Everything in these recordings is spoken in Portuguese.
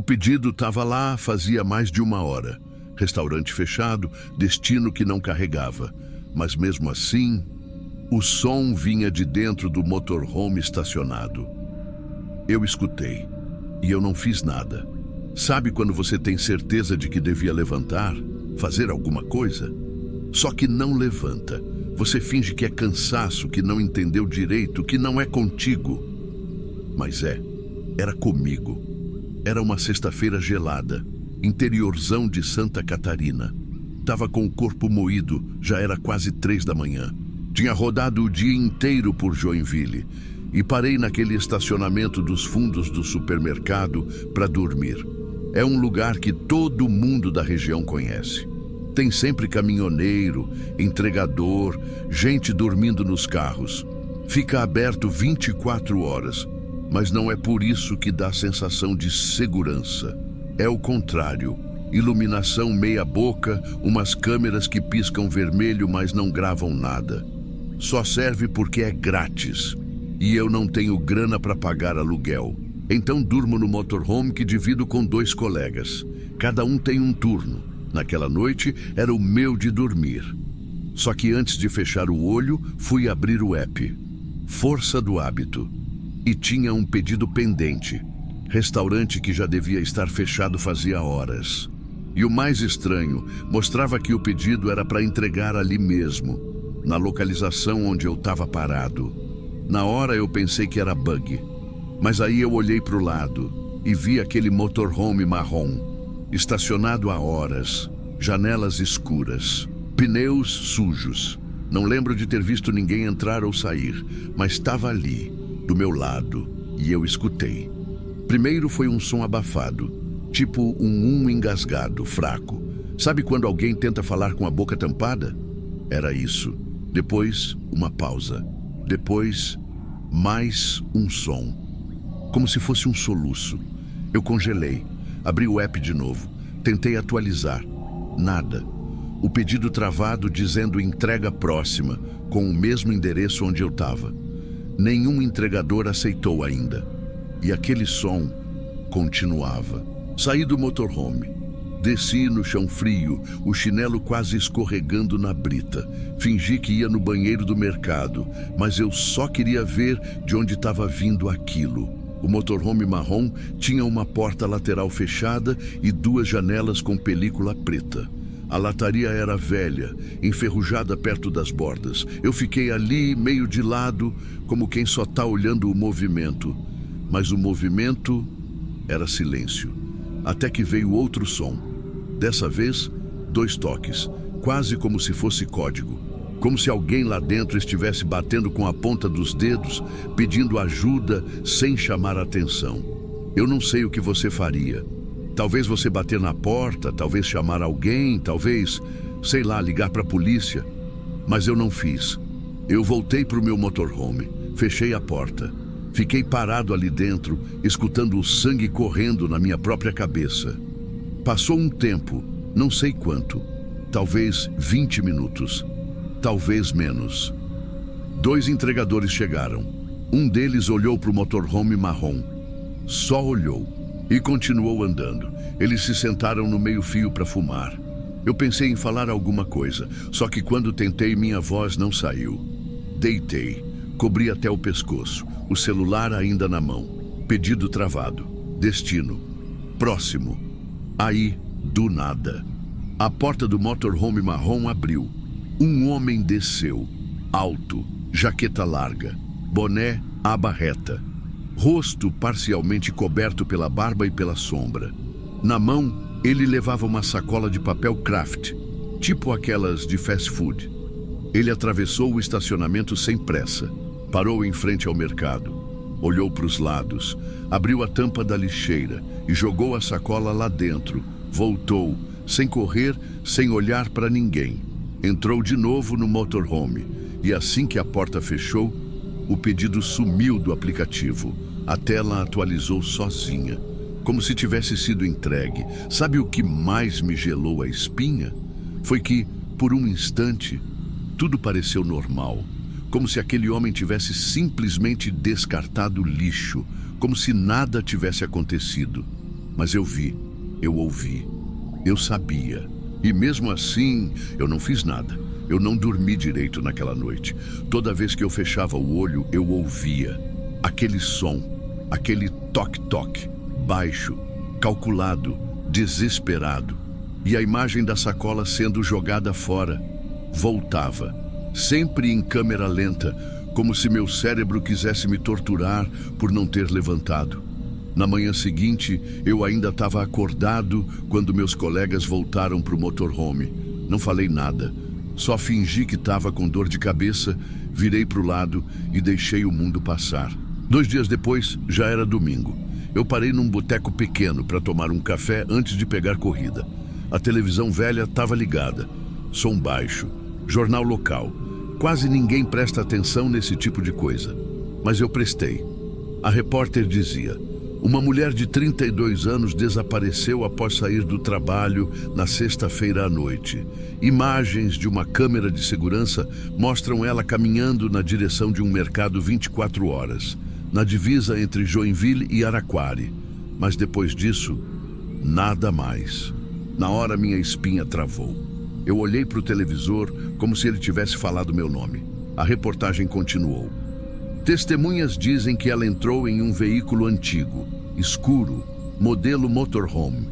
pedido estava lá fazia mais de 1 hora. Restaurante fechado, destino que não carregava. Mas mesmo assim, o som vinha de dentro do motorhome estacionado. Eu escutei e eu não fiz nada. Sabe quando você tem certeza de que devia levantar, fazer alguma coisa? Só que não levanta. Você finge que é cansaço, que não entendeu direito, que não é contigo. Mas era comigo. Era uma sexta-feira gelada, interiorzão de Santa Catarina. Tava com o corpo moído, já era quase 3 da manhã. Tinha rodado o dia inteiro por Joinville e parei naquele estacionamento dos fundos do supermercado para dormir. É um lugar que todo mundo da região conhece. Tem sempre caminhoneiro, entregador, gente dormindo nos carros. Fica aberto 24 horas, mas não é por isso que dá a sensação de segurança. É o contrário. Iluminação meia boca, umas câmeras que piscam vermelho, mas não gravam nada. Só serve porque é grátis. E eu não tenho grana para pagar aluguel. Então durmo no motorhome que divido com 2 colegas. Cada um tem um turno. Naquela noite era o meu de dormir. Só que antes de fechar o olho, fui abrir o app. Força do hábito. E tinha um pedido pendente. Restaurante que já devia estar fechado fazia horas. E o mais estranho, mostrava que o pedido era para entregar ali mesmo, na localização onde eu estava parado. Na hora eu pensei que era bug. Mas aí eu olhei para o lado e vi aquele motorhome marrom, estacionado há horas, janelas escuras, pneus sujos. Não lembro de ter visto ninguém entrar ou sair, mas estava ali, do meu lado, e eu escutei. Primeiro foi um som abafado, tipo um engasgado, fraco. Sabe quando alguém tenta falar com a boca tampada? Era isso. Depois, uma pausa. Depois, mais um som. Como se fosse um soluço. Eu congelei, abri o app de novo, tentei atualizar. Nada. O pedido travado dizendo entrega próxima, com o mesmo endereço onde eu estava. Nenhum entregador aceitou ainda. E aquele som continuava. Saí do motorhome. Desci no chão frio, o chinelo quase escorregando na brita. Fingi que ia no banheiro do mercado, mas eu só queria ver de onde estava vindo aquilo. O motorhome marrom tinha uma porta lateral fechada e 2 janelas com película preta. A lataria era velha, enferrujada perto das bordas. Eu fiquei ali, meio de lado, como quem só está olhando o movimento. Mas o movimento era silêncio. Até que veio outro som. Dessa vez, 2 toques, quase como se fosse código. Como se alguém lá dentro estivesse batendo com a ponta dos dedos, pedindo ajuda sem chamar atenção. Eu não sei o que você faria. Talvez você bater na porta, talvez chamar alguém, talvez, sei lá, ligar para a polícia. Mas eu não fiz. Eu voltei para o meu motorhome, fechei a porta. Fiquei parado ali dentro, escutando o sangue correndo na minha própria cabeça. Passou um tempo, não sei quanto, talvez 20 minutos, talvez menos. 2 entregadores chegaram. Um deles olhou para o motorhome marrom. Só olhou e continuou andando. Eles se sentaram no meio-fio para fumar. Eu pensei em falar alguma coisa, só que quando tentei, minha voz não saiu. Deitei, cobri até o pescoço, o celular ainda na mão. Pedido travado. Destino. Próximo. Aí, do nada, a porta do motorhome marrom abriu. Um homem desceu, alto, jaqueta larga, boné, aba reta, rosto parcialmente coberto pela barba e pela sombra. Na mão, ele levava uma sacola de papel craft, tipo aquelas de fast food. Ele atravessou o estacionamento sem pressa, parou em frente ao mercado, olhou para os lados, abriu a tampa da lixeira e jogou a sacola lá dentro. Voltou, sem correr, sem olhar para ninguém. Entrou de novo no motorhome e assim que a porta fechou, o pedido sumiu do aplicativo. A tela atualizou sozinha, como se tivesse sido entregue. Sabe o que mais me gelou a espinha? Foi que, por um instante, tudo pareceu normal. Como se aquele homem tivesse simplesmente descartado lixo, como se nada tivesse acontecido. Mas eu vi, eu ouvi, eu sabia. E mesmo assim, eu não fiz nada. Eu não dormi direito naquela noite. Toda vez que eu fechava o olho, eu ouvia aquele som, aquele toque-toque, baixo, calculado, desesperado. E a imagem da sacola sendo jogada fora voltava, sempre em câmera lenta, como se meu cérebro quisesse me torturar por não ter levantado. Na manhã seguinte, eu ainda estava acordado quando meus colegas voltaram para o motorhome. Não falei nada, só fingi que estava com dor de cabeça, virei para o lado e deixei o mundo passar. 2 dias depois, já era domingo. Eu parei num boteco pequeno para tomar um café antes de pegar corrida. A televisão velha estava ligada, som baixo, jornal local. Quase ninguém presta atenção nesse tipo de coisa, mas eu prestei. A repórter dizia: uma mulher de 32 anos desapareceu após sair do trabalho na sexta-feira à noite. Imagens de uma câmera de segurança mostram ela caminhando na direção de um mercado 24 horas, na divisa entre Joinville e Araquari. Mas depois disso, nada mais. Na hora, minha espinha travou. Eu olhei para o televisor como se ele tivesse falado meu nome. A reportagem continuou. Testemunhas dizem que ela entrou em um veículo antigo, escuro, modelo motorhome.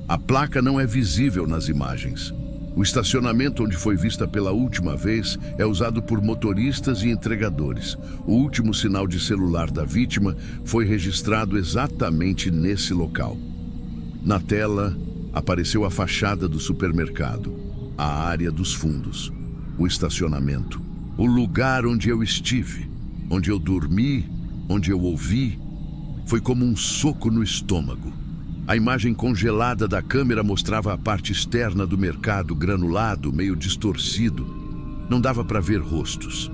A placa não é visível nas imagens. O estacionamento onde foi vista pela última vez é usado por motoristas e entregadores. O último sinal de celular da vítima foi registrado exatamente nesse local. Na tela, apareceu a fachada do supermercado, a área dos fundos, o estacionamento, o lugar onde eu estive, onde eu dormi, onde eu ouvi. Foi como um soco no estômago. A imagem congelada da câmera mostrava a parte externa do mercado, granulado, meio distorcido. Não dava para ver rostos,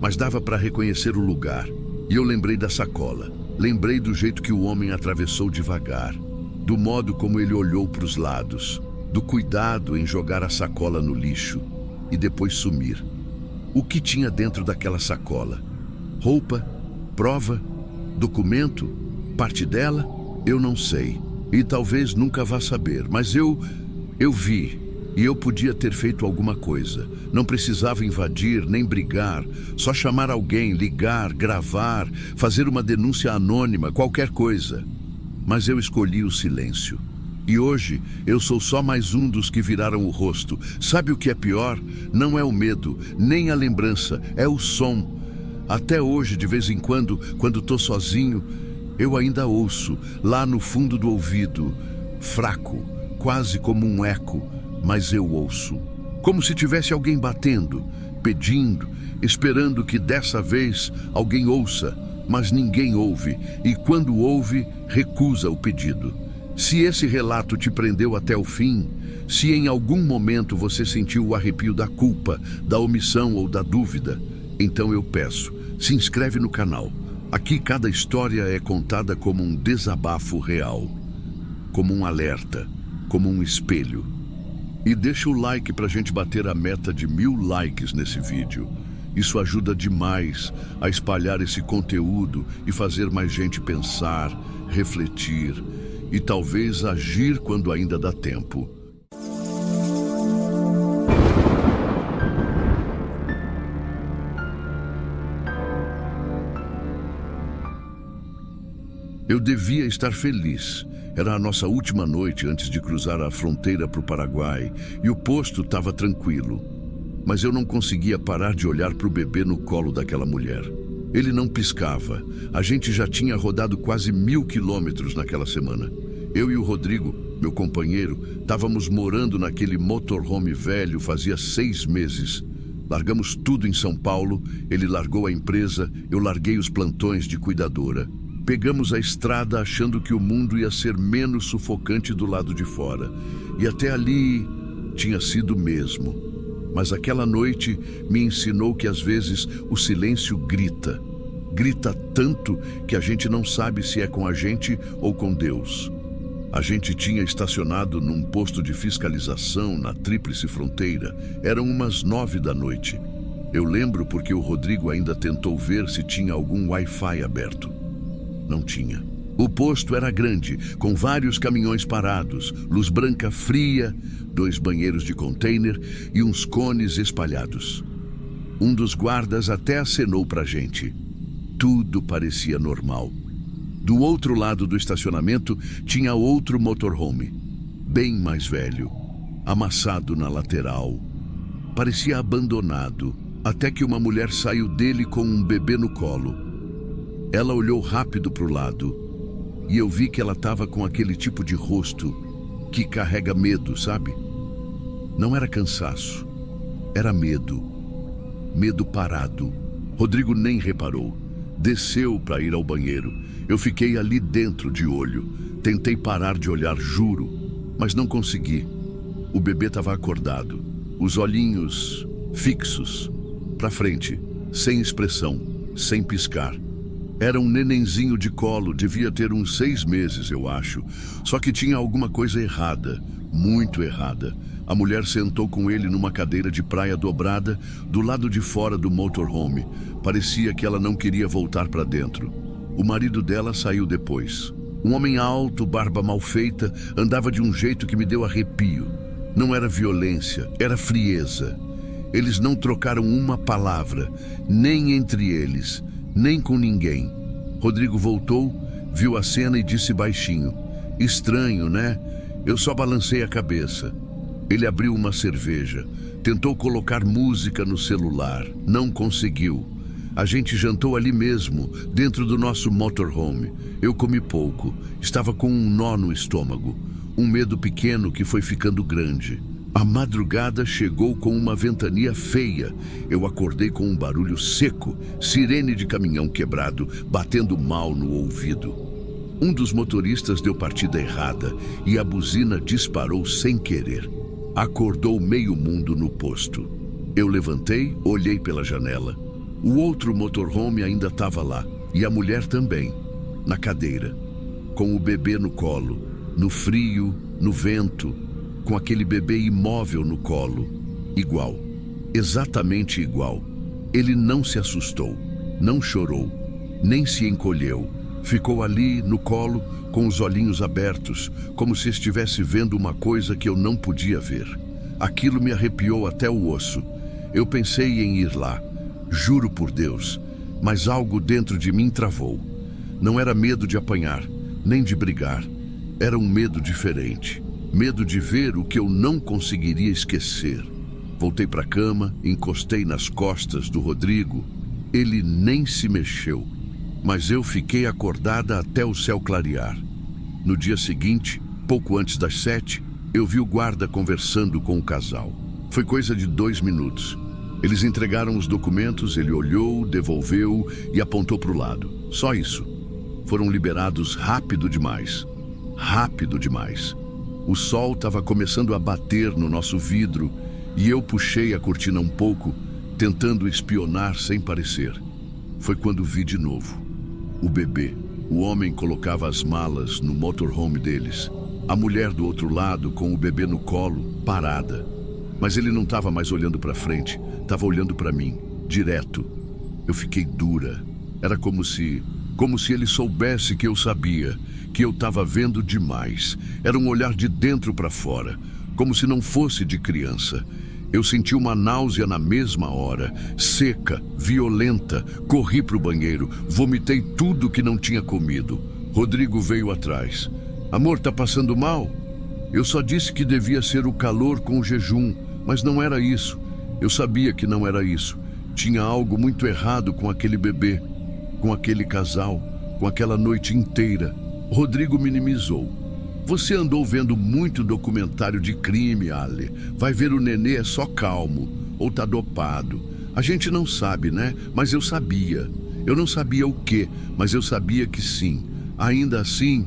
mas dava para reconhecer o lugar. E eu lembrei da sacola. Lembrei do jeito que o homem atravessou devagar, do modo como ele olhou para os lados, do cuidado em jogar a sacola no lixo e depois sumir. O que tinha dentro daquela sacola? Roupa? Prova? Documento? Parte dela? Eu não sei. E talvez nunca vá saber, mas eu vi. E eu podia ter feito alguma coisa. Não precisava invadir, nem brigar. Só chamar alguém, ligar, gravar, fazer uma denúncia anônima, qualquer coisa. Mas eu escolhi o silêncio. E hoje eu sou só mais um dos que viraram o rosto. Sabe o que é pior? Não é o medo, nem a lembrança, é o som. Até hoje, de vez em quando tô sozinho, eu ainda ouço, lá no fundo do ouvido, fraco, quase como um eco, mas eu ouço. Como se tivesse alguém batendo, pedindo, esperando que dessa vez alguém ouça, mas ninguém ouve, e quando ouve, recusa o pedido. Se esse relato te prendeu até o fim, se em algum momento você sentiu o arrepio da culpa, da omissão ou da dúvida, então eu peço, se inscreve no canal. Aqui cada história é contada como um desabafo real, como um alerta, como um espelho. E deixa o like pra gente bater a meta de 1000 likes nesse vídeo. Isso ajuda demais a espalhar esse conteúdo e fazer mais gente pensar, refletir e talvez agir quando ainda dá tempo. Eu devia estar feliz. Era a nossa última noite antes de cruzar a fronteira para o Paraguai e o posto estava tranquilo. Mas eu não conseguia parar de olhar para o bebê no colo daquela mulher. Ele não piscava. A gente já tinha rodado quase 1000 quilômetros naquela semana. Eu e o Rodrigo, meu companheiro, estávamos morando naquele motorhome velho fazia 6 meses. Largamos tudo em São Paulo, ele largou a empresa, eu larguei os plantões de cuidadora. Pegamos a estrada achando que o mundo ia ser menos sufocante do lado de fora. E até ali tinha sido mesmo. Mas aquela noite me ensinou que às vezes o silêncio grita. Grita tanto que a gente não sabe se é com a gente ou com Deus. A gente tinha estacionado num posto de fiscalização na Tríplice Fronteira. Eram umas 9 da noite. Eu lembro porque o Rodrigo ainda tentou ver se tinha algum Wi-Fi aberto. Não tinha. O posto era grande, com vários caminhões parados, luz branca fria, 2 banheiros de container e uns cones espalhados. Um dos guardas até acenou pra gente. Tudo parecia normal. Do outro lado do estacionamento tinha outro motorhome, bem mais velho, amassado na lateral. Parecia abandonado, até que uma mulher saiu dele com um bebê no colo. Ela olhou rápido para o lado e eu vi que ela estava com aquele tipo de rosto que carrega medo, sabe? Não era cansaço, era medo. Medo parado. Rodrigo nem reparou. Desceu para ir ao banheiro. Eu fiquei ali dentro de olho. Tentei parar de olhar, juro, mas não consegui. O bebê estava acordado, os olhinhos fixos, para frente, sem expressão, sem piscar. Era um nenenzinho de colo, devia ter uns 6 meses, eu acho. Só que tinha alguma coisa errada, muito errada. A mulher sentou com ele numa cadeira de praia dobrada, do lado de fora do motorhome. Parecia que ela não queria voltar para dentro. O marido dela saiu depois. Um homem alto, barba mal feita, andava de um jeito que me deu arrepio. Não era violência, era frieza. Eles não trocaram uma palavra, nem entre eles, nem com ninguém. Rodrigo voltou, viu a cena e disse baixinho: "Estranho, né?" Eu só balancei a cabeça. Ele abriu uma cerveja, tentou colocar música no celular, não conseguiu. A gente jantou ali mesmo, dentro do nosso motorhome. Eu comi pouco, estava com um nó no estômago, um medo pequeno que foi ficando grande. A madrugada chegou com uma ventania feia. Eu acordei com um barulho seco, sirene de caminhão quebrado, batendo mal no ouvido. Um dos motoristas deu partida errada e a buzina disparou sem querer. Acordou meio mundo no posto. Eu levantei, olhei pela janela. O outro motorhome ainda estava lá, e a mulher também, na cadeira, com o bebê no colo, no frio, no vento, com aquele bebê imóvel no colo. Igual, exatamente igual. Ele não se assustou, não chorou, nem se encolheu. Ficou ali no colo, com os olhinhos abertos, como se estivesse vendo uma coisa que eu não podia ver. Aquilo me arrepiou até o osso. Eu pensei em ir lá, juro por Deus, mas algo dentro de mim travou. Não era medo de apanhar, nem de brigar. Era um medo diferente. Medo de ver o que eu não conseguiria esquecer. Voltei para a cama, encostei nas costas do Rodrigo. Ele nem se mexeu. Mas eu fiquei acordada até o céu clarear. No dia seguinte, pouco antes das 7, eu vi o guarda conversando com o casal. Foi coisa de 2 minutos. Eles entregaram os documentos, ele olhou, devolveu e apontou para o lado. Só isso. Foram liberados rápido demais. Rápido demais. O sol estava começando a bater no nosso vidro e eu puxei a cortina um pouco, tentando espionar sem parecer. Foi quando vi de novo. O bebê. O homem colocava as malas no motorhome deles. A mulher do outro lado, com o bebê no colo, parada. Mas ele não estava mais olhando para frente, estava olhando para mim, direto. Eu fiquei dura. Era como se ele soubesse que eu sabia, que eu estava vendo demais. Era um olhar de dentro para fora, como se não fosse de criança. Eu senti uma náusea na mesma hora, seca, violenta. Corri para o banheiro, vomitei tudo que não tinha comido. Rodrigo veio atrás. "Amor, tá passando mal?" Eu só disse que devia ser o calor com o jejum, mas não era isso. Eu sabia que não era isso. Tinha algo muito errado com aquele bebê, com aquele casal, com aquela noite inteira. Rodrigo minimizou. "Você andou vendo muito documentário de crime, Ale. Vai ver, o nenê é só calmo, ou tá dopado. A gente não sabe, né? Mas eu sabia. Eu não sabia o quê, mas eu sabia que sim. Ainda assim,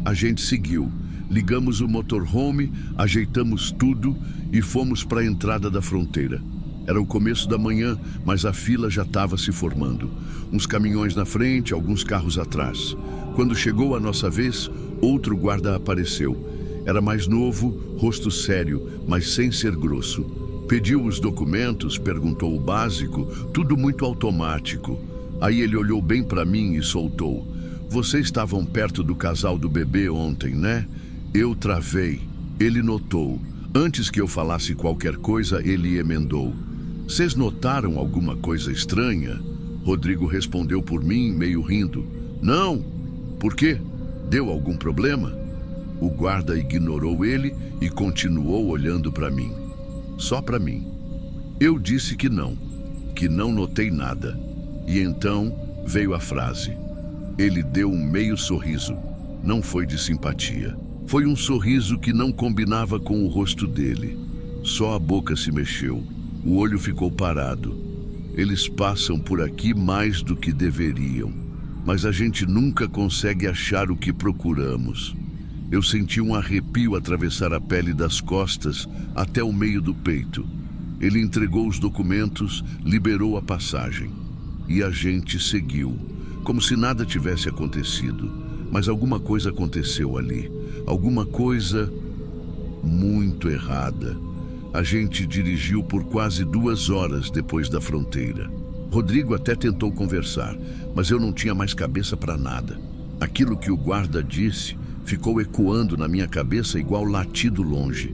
a gente seguiu. Ligamos o motorhome, ajeitamos tudo e fomos para a entrada da fronteira. Era o começo da manhã, mas a fila já estava se formando. Uns caminhões na frente, alguns carros atrás. Quando chegou a nossa vez, outro guarda apareceu. Era mais novo, rosto sério, mas sem ser grosso. Pediu os documentos, perguntou o básico, tudo muito automático. Aí ele olhou bem para mim e soltou: Vocês estavam perto do casal do bebê ontem, né? Eu travei. Ele notou. Antes que eu falasse qualquer coisa, ele emendou. Vocês notaram alguma coisa estranha? Rodrigo respondeu por mim, meio rindo. Não. Por quê? Deu algum problema? O guarda ignorou ele e continuou olhando para mim. Só para mim. Eu disse que não notei nada. E então veio a frase. Ele deu um meio sorriso. Não foi de simpatia. Foi um sorriso que não combinava com o rosto dele. Só a boca se mexeu. O olho ficou parado. Eles passam por aqui mais do que deveriam. Mas a gente nunca consegue achar o que procuramos. Eu senti um arrepio atravessar a pele das costas até o meio do peito. Ele entregou os documentos, liberou a passagem. E a gente seguiu, como se nada tivesse acontecido. Mas alguma coisa aconteceu ali. Alguma coisa muito errada. A gente dirigiu por quase 2 horas depois da fronteira. Rodrigo até tentou conversar, mas eu não tinha mais cabeça para nada. Aquilo que o guarda disse ficou ecoando na minha cabeça igual latido longe.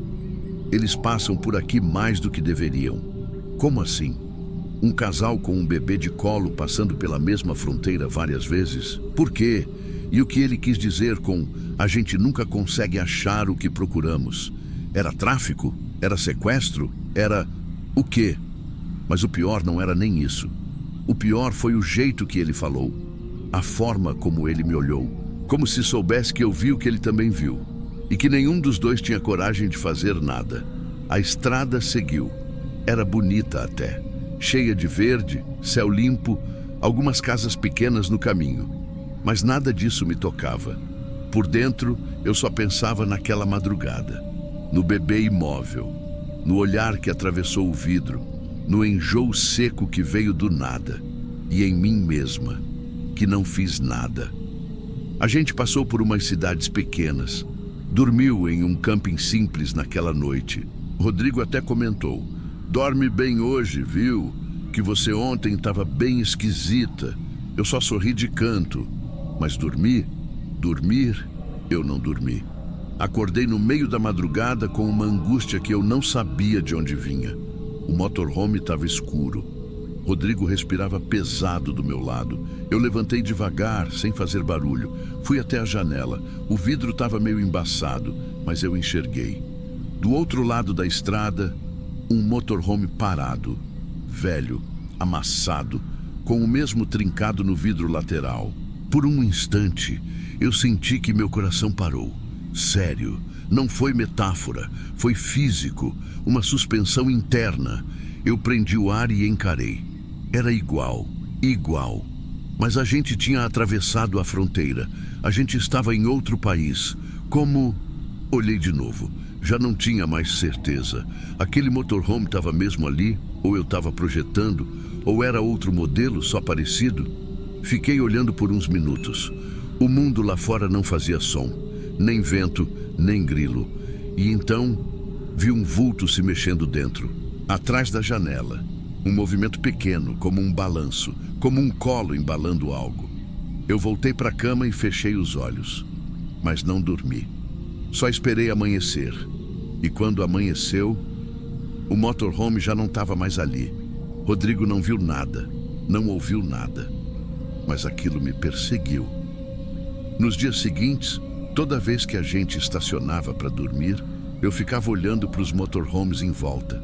Eles passam por aqui mais do que deveriam. Como assim? Um casal com um bebê de colo passando pela mesma fronteira várias vezes? Por quê? E o que ele quis dizer com a gente nunca consegue achar o que procuramos? Era tráfico? Era sequestro? Era o quê? Mas o pior não era nem isso. O pior foi o jeito que ele falou. A forma como ele me olhou. Como se soubesse que eu vi o que ele também viu. E que nenhum dos dois tinha coragem de fazer nada. A estrada seguiu. Era bonita até. Cheia de verde, céu limpo, algumas casas pequenas no caminho. Mas nada disso me tocava. Por dentro, eu só pensava naquela madrugada. No bebê imóvel. No olhar que atravessou o vidro. No enjoo seco que veio do nada. E em mim mesma, que não fiz nada. A gente passou por umas cidades pequenas. Dormiu em um camping simples naquela noite. Rodrigo até comentou. Dorme bem hoje, viu? Que você ontem estava bem esquisita. Eu só sorri de canto. Mas dormir, eu não dormi. Acordei no meio da madrugada com uma angústia que eu não sabia de onde vinha. O motorhome estava escuro. Rodrigo respirava pesado do meu lado. Eu levantei devagar, sem fazer barulho. Fui até a janela. O vidro estava meio embaçado, mas eu enxerguei. Do outro lado da estrada, um motorhome parado, velho, amassado, com o mesmo trincado no vidro lateral. Por um instante, eu senti que meu coração parou. Sério, não foi metáfora, foi físico, uma suspensão interna. Eu prendi o ar e encarei. Era igual. Mas a gente tinha atravessado a fronteira. A gente estava em outro país. Como... Olhei de novo. Já não tinha mais certeza. Aquele motorhome estava mesmo ali? Ou eu estava projetando? Ou era outro modelo, só parecido? Fiquei olhando por uns minutos. O mundo lá fora não fazia som. Nem vento, nem grilo. E então, vi um vulto se mexendo dentro. Atrás da janela. Um movimento pequeno, como um balanço. Como um colo embalando algo. Eu voltei para a cama e fechei os olhos. Mas não dormi. Só esperei amanhecer. E quando amanheceu, o motorhome já não estava mais ali. Rodrigo não viu nada, não ouviu nada. Mas aquilo me perseguiu. Nos dias seguintes, toda vez que a gente estacionava para dormir, eu ficava olhando para os motorhomes em volta.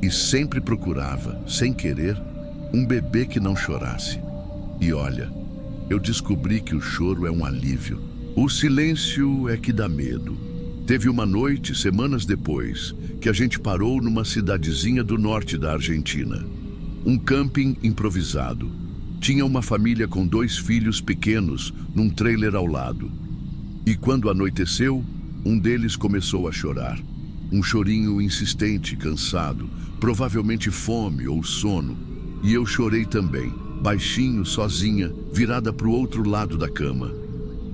E sempre procurava, sem querer, um bebê que não chorasse. E olha, eu descobri que o choro é um alívio. O silêncio é que dá medo. Teve uma noite, semanas depois, que a gente parou numa cidadezinha do norte da Argentina. Um camping improvisado. Tinha uma família com 2 filhos pequenos num trailer ao lado. E quando anoiteceu, um deles começou a chorar. Um chorinho insistente, cansado, provavelmente fome ou sono. E eu chorei também, baixinho, sozinha, virada para o outro lado da cama.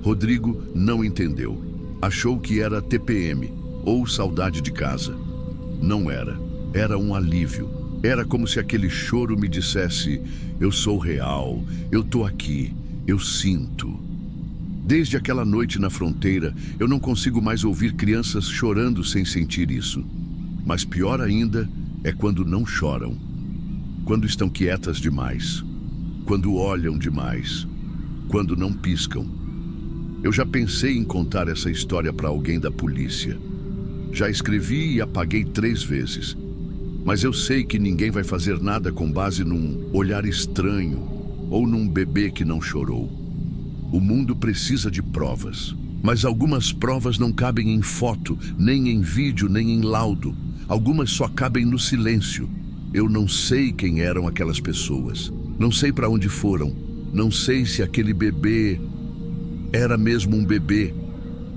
Rodrigo não entendeu. Achou que era TPM, ou saudade de casa. Não era. Era um alívio. Era como se aquele choro me dissesse: eu sou real, eu tô aqui, eu sinto. Desde aquela noite na fronteira, eu não consigo mais ouvir crianças chorando sem sentir isso. Mas pior ainda é quando não choram. Quando estão quietas demais. Quando olham demais. Quando não piscam. Eu já pensei em contar essa história para alguém da polícia. Já escrevi e apaguei 3 vezes. Mas eu sei que ninguém vai fazer nada com base num olhar estranho ou num bebê que não chorou. O mundo precisa de provas. Mas algumas provas não cabem em foto, nem em vídeo, nem em laudo. Algumas só cabem no silêncio. Eu não sei quem eram aquelas pessoas. Não sei para onde foram. Não sei se aquele bebê era mesmo um bebê.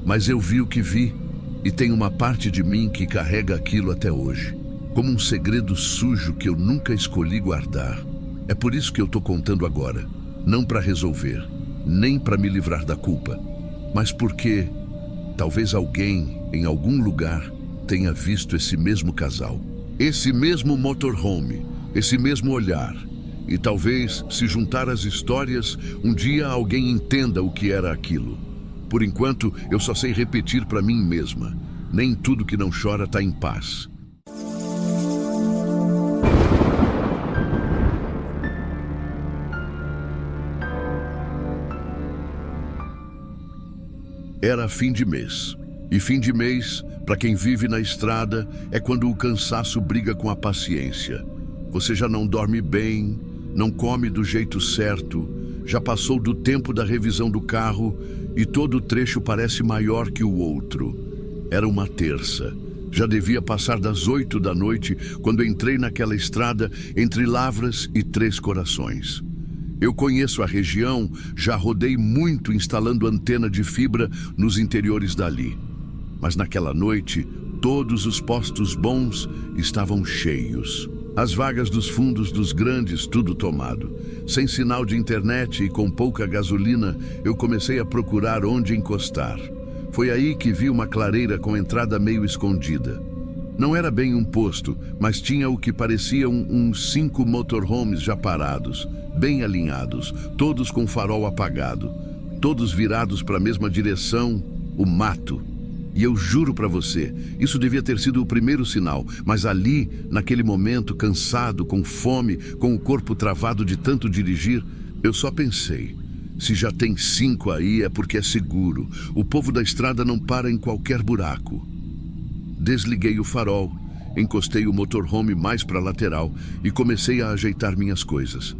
Mas eu vi o que vi. E tem uma parte de mim que carrega aquilo até hoje. Como um segredo sujo que eu nunca escolhi guardar. É por isso que eu tô contando agora. Não para resolver, nem para me livrar da culpa. Mas porque talvez alguém, em algum lugar, tenha visto esse mesmo casal. Esse mesmo motorhome, esse mesmo olhar. E talvez, se juntar as histórias, um dia alguém entenda o que era aquilo. Por enquanto, eu só sei repetir para mim mesma. Nem tudo que não chora está em paz. Era fim de mês. E fim de mês, para quem vive na estrada, é quando o cansaço briga com a paciência. Você já não dorme bem, não come do jeito certo, já passou do tempo da revisão do carro e todo o trecho parece maior que o outro. Era uma terça. Já devia passar das 8 da noite quando entrei naquela estrada entre Lavras e Três Corações. Eu conheço a região, já rodei muito instalando antena de fibra nos interiores dali. Mas naquela noite, todos os postos bons estavam cheios. As vagas dos fundos dos grandes, tudo tomado. Sem sinal de internet e com pouca gasolina, eu comecei a procurar onde encostar. Foi aí que vi uma clareira com entrada meio escondida. Não era bem um posto, mas tinha o que pareciam uns 5 motorhomes já parados, bem alinhados, todos com farol apagado, todos virados para a mesma direção, o mato. E eu juro para você, isso devia ter sido o primeiro sinal, mas ali, naquele momento, cansado, com fome, com o corpo travado de tanto dirigir, eu só pensei, se já tem 5 aí é porque é seguro, o povo da estrada não para em qualquer buraco. Desliguei o farol, encostei o motorhome mais para a lateral e comecei a ajeitar minhas coisas.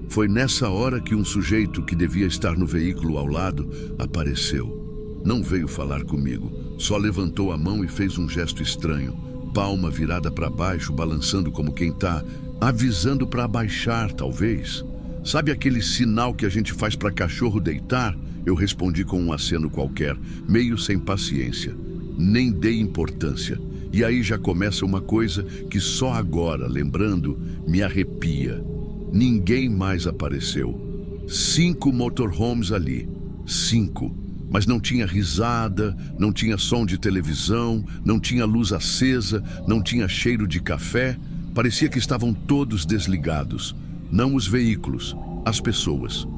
Foi nessa hora que um sujeito que devia estar no veículo ao lado apareceu. Não veio falar comigo, só levantou a mão e fez um gesto estranho, palma virada para baixo, balançando como quem tá avisando para abaixar, talvez. Sabe aquele sinal que a gente faz para cachorro deitar? Eu respondi com um aceno qualquer, meio sem paciência. Nem dei importância. E aí já começa uma coisa que só agora, lembrando, me arrepia. Ninguém mais apareceu. 5 motorhomes ali. 5. Mas não tinha risada, não tinha som de televisão, não tinha luz acesa, não tinha cheiro de café. Parecia que estavam todos desligados. Não os veículos, as pessoas.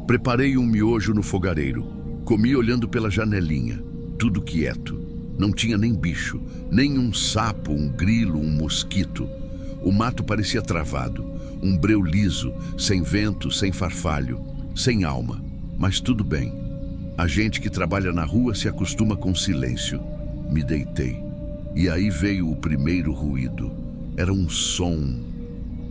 Preparei um miojo no fogareiro. Comi olhando pela janelinha. Tudo quieto. Não tinha nem bicho, nem um sapo, um grilo, um mosquito. O mato parecia travado, um breu liso, sem vento, sem farfalho, sem alma. Mas tudo bem. A gente que trabalha na rua se acostuma com silêncio. Me deitei. E aí veio o primeiro ruído. Era um som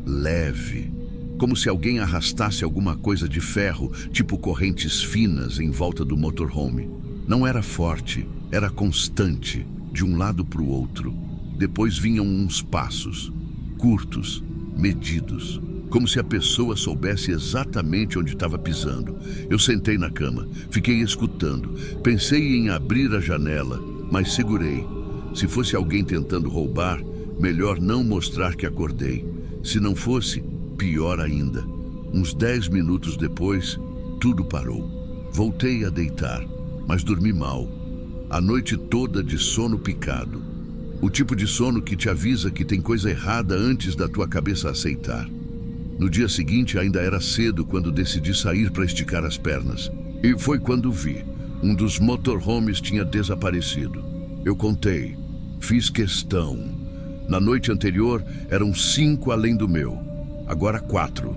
leve, como se alguém arrastasse alguma coisa de ferro, tipo correntes finas em volta do motorhome. Não era forte, era constante, de um lado para o outro. Depois vinham uns passos, curtos, medidos, como se a pessoa soubesse exatamente onde estava pisando. Eu sentei na cama, fiquei escutando. Pensei em abrir a janela, mas segurei. Se fosse alguém tentando roubar, melhor não mostrar que acordei. Se não fosse, pior ainda. Uns 10 minutos depois, tudo parou. Voltei a deitar, mas dormi mal. A noite toda de sono picado. O tipo de sono que te avisa que tem coisa errada antes da tua cabeça aceitar. No dia seguinte ainda era cedo quando decidi sair para esticar as pernas. E foi quando vi. Um dos motorhomes tinha desaparecido. Eu contei. Fiz questão. Na noite anterior, eram 5 além do meu. Agora 4.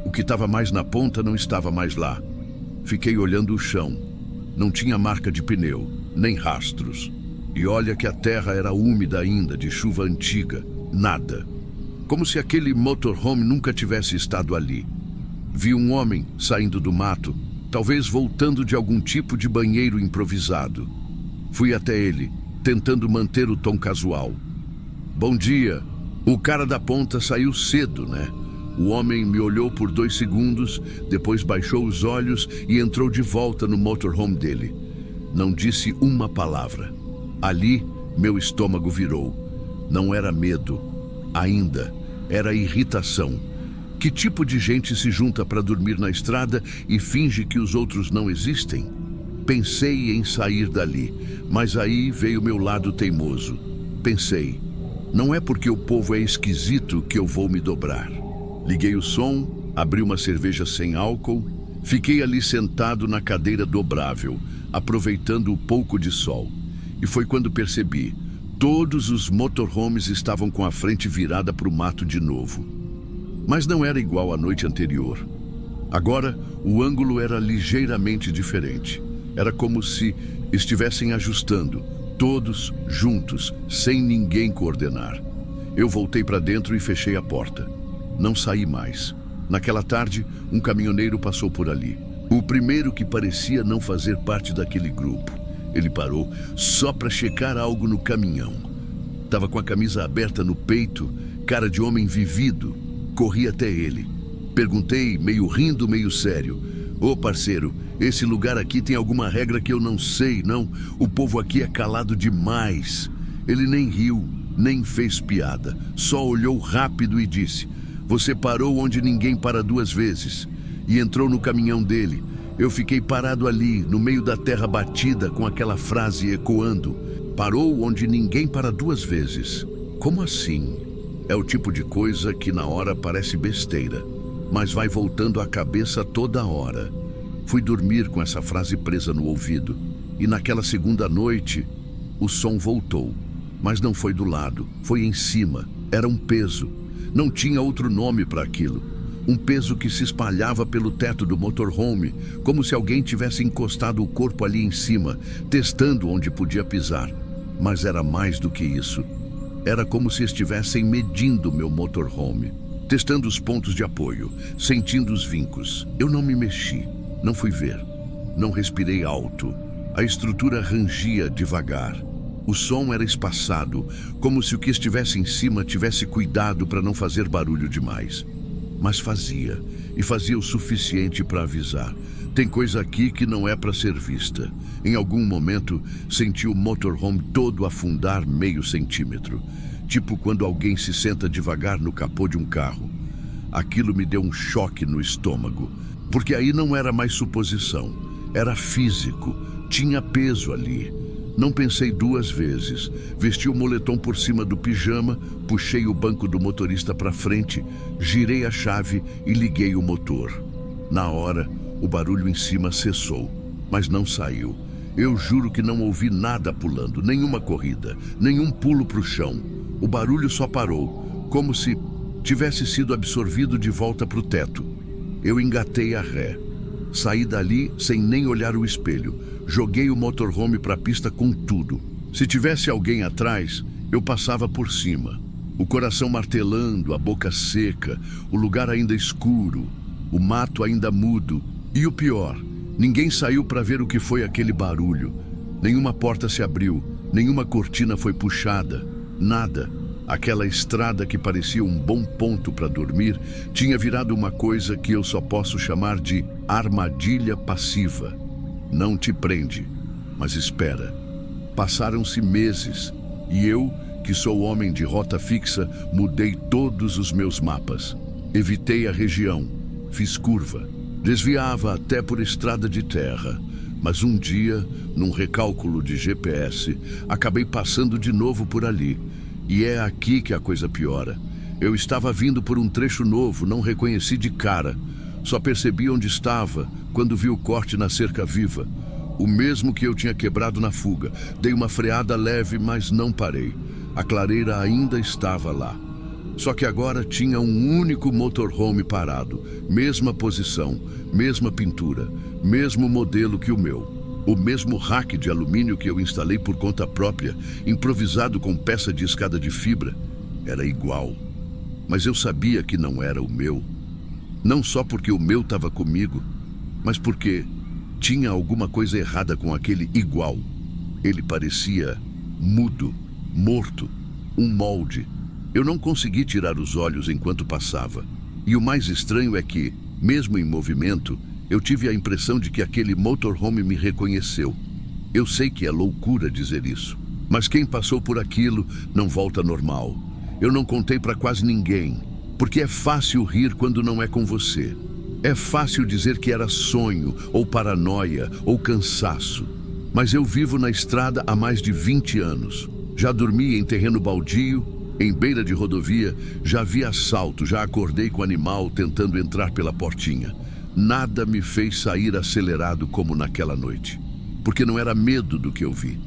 O que estava mais na ponta não estava mais lá. Fiquei olhando o chão. Não tinha marca de pneu, nem rastros. E olha que a terra era úmida ainda, de chuva antiga. Nada. Como se aquele motorhome nunca tivesse estado ali. Vi um homem saindo do mato, talvez voltando de algum tipo de banheiro improvisado. Fui até ele, tentando manter o tom casual. Bom dia. O cara da ponta saiu cedo, né? O homem me olhou por 2 segundos, depois baixou os olhos e entrou de volta no motorhome dele. Não disse uma palavra. Ali, meu estômago virou. Não era medo. Ainda. Era irritação. Que tipo de gente se junta para dormir na estrada e finge que os outros não existem? Pensei em sair dali, mas aí veio meu lado teimoso. Pensei, não é porque o povo é esquisito que eu vou me dobrar. Liguei o som, abri uma cerveja sem álcool, fiquei ali sentado na cadeira dobrável, aproveitando o pouco de sol. E foi quando percebi, todos os motorhomes estavam com a frente virada para o mato de novo. Mas não era igual à noite anterior. Agora, o ângulo era ligeiramente diferente. Era como se estivessem ajustando, todos juntos, sem ninguém coordenar. Eu voltei para dentro e fechei a porta. Não saí mais. Naquela tarde, um caminhoneiro passou por ali. O primeiro que parecia não fazer parte daquele grupo. Ele parou só para checar algo no caminhão. Estava com a camisa aberta no peito, cara de homem vivido. Corri até ele. Perguntei, meio rindo, meio sério. Ô parceiro, esse lugar aqui tem alguma regra que eu não sei, não? O povo aqui é calado demais. Ele nem riu, nem fez piada. Só olhou rápido e disse: você parou onde ninguém para 2 vezes. E entrou no caminhão dele. Eu fiquei parado ali, no meio da terra batida, com aquela frase ecoando. Parou onde ninguém para 2 vezes. Como assim? É o tipo de coisa que na hora parece besteira, mas vai voltando à cabeça toda hora. Fui dormir com essa frase presa no ouvido. E naquela segunda noite, o som voltou. Mas não foi do lado, foi em cima. Era um peso. Não tinha outro nome para aquilo. Um peso que se espalhava pelo teto do motorhome, como se alguém tivesse encostado o corpo ali em cima, testando onde podia pisar. Mas era mais do que isso. Era como se estivessem medindo meu motorhome, testando os pontos de apoio, sentindo os vincos. Eu não me mexi, não fui ver, não respirei alto. A estrutura rangia devagar. O som era espaçado, como se o que estivesse em cima tivesse cuidado para não fazer barulho demais. Mas fazia, e fazia o suficiente para avisar. Tem coisa aqui que não é para ser vista. Em algum momento, senti o motorhome todo afundar meio centímetro. Tipo quando alguém se senta devagar no capô de um carro. Aquilo me deu um choque no estômago. Porque aí não era mais suposição. Era físico. Tinha peso ali. Não pensei 2 vezes. Vesti o moletom por cima do pijama, puxei o banco do motorista para frente, girei a chave e liguei o motor. Na hora, o barulho em cima cessou, mas não saiu. Eu juro que não ouvi nada pulando, nenhuma corrida, nenhum pulo para o chão. O barulho só parou, como se tivesse sido absorvido de volta para o teto. Eu engatei a ré. Saí dali sem nem olhar o espelho. Joguei o motorhome para a pista com tudo. Se tivesse alguém atrás, eu passava por cima. O coração martelando, a boca seca, o lugar ainda escuro, o mato ainda mudo. E o pior, ninguém saiu para ver o que foi aquele barulho. Nenhuma porta se abriu, nenhuma cortina foi puxada, nada. Aquela estrada que parecia um bom ponto para dormir tinha virado uma coisa que eu só posso chamar de armadilha passiva. Não te prende, mas espera. Passaram-se meses e eu, que sou homem de rota fixa, mudei todos os meus mapas. Evitei a região, fiz curva, desviava até por estrada de terra. Mas um dia, num recálculo de GPS, acabei passando de novo por ali. E é aqui que a coisa piora. Eu estava vindo por um trecho novo, não reconheci de cara. Só percebi onde estava quando vi o corte na cerca viva. O mesmo que eu tinha quebrado na fuga. Dei uma freada leve, mas não parei. A clareira ainda estava lá. Só que agora tinha um único motorhome parado. Mesma posição, mesma pintura, mesmo modelo que o meu. O mesmo rack de alumínio que eu instalei por conta própria, improvisado com peça de escada de fibra. Era igual. Mas eu sabia que não era o meu. Não só porque o meu estava comigo, mas porque tinha alguma coisa errada com aquele igual. Ele parecia mudo, morto, um molde. Eu não consegui tirar os olhos enquanto passava. E o mais estranho é que, mesmo em movimento, eu tive a impressão de que aquele motorhome me reconheceu. Eu sei que é loucura dizer isso, mas quem passou por aquilo não volta normal. Eu não contei para quase ninguém, porque é fácil rir quando não é com você. É fácil dizer que era sonho, ou paranoia, ou cansaço. Mas eu vivo na estrada há mais de 20 anos. Já dormi em terreno baldio, em beira de rodovia, já vi assalto, já acordei com animal tentando entrar pela portinha. Nada me fez sair acelerado como naquela noite. Porque não era medo do que eu vi.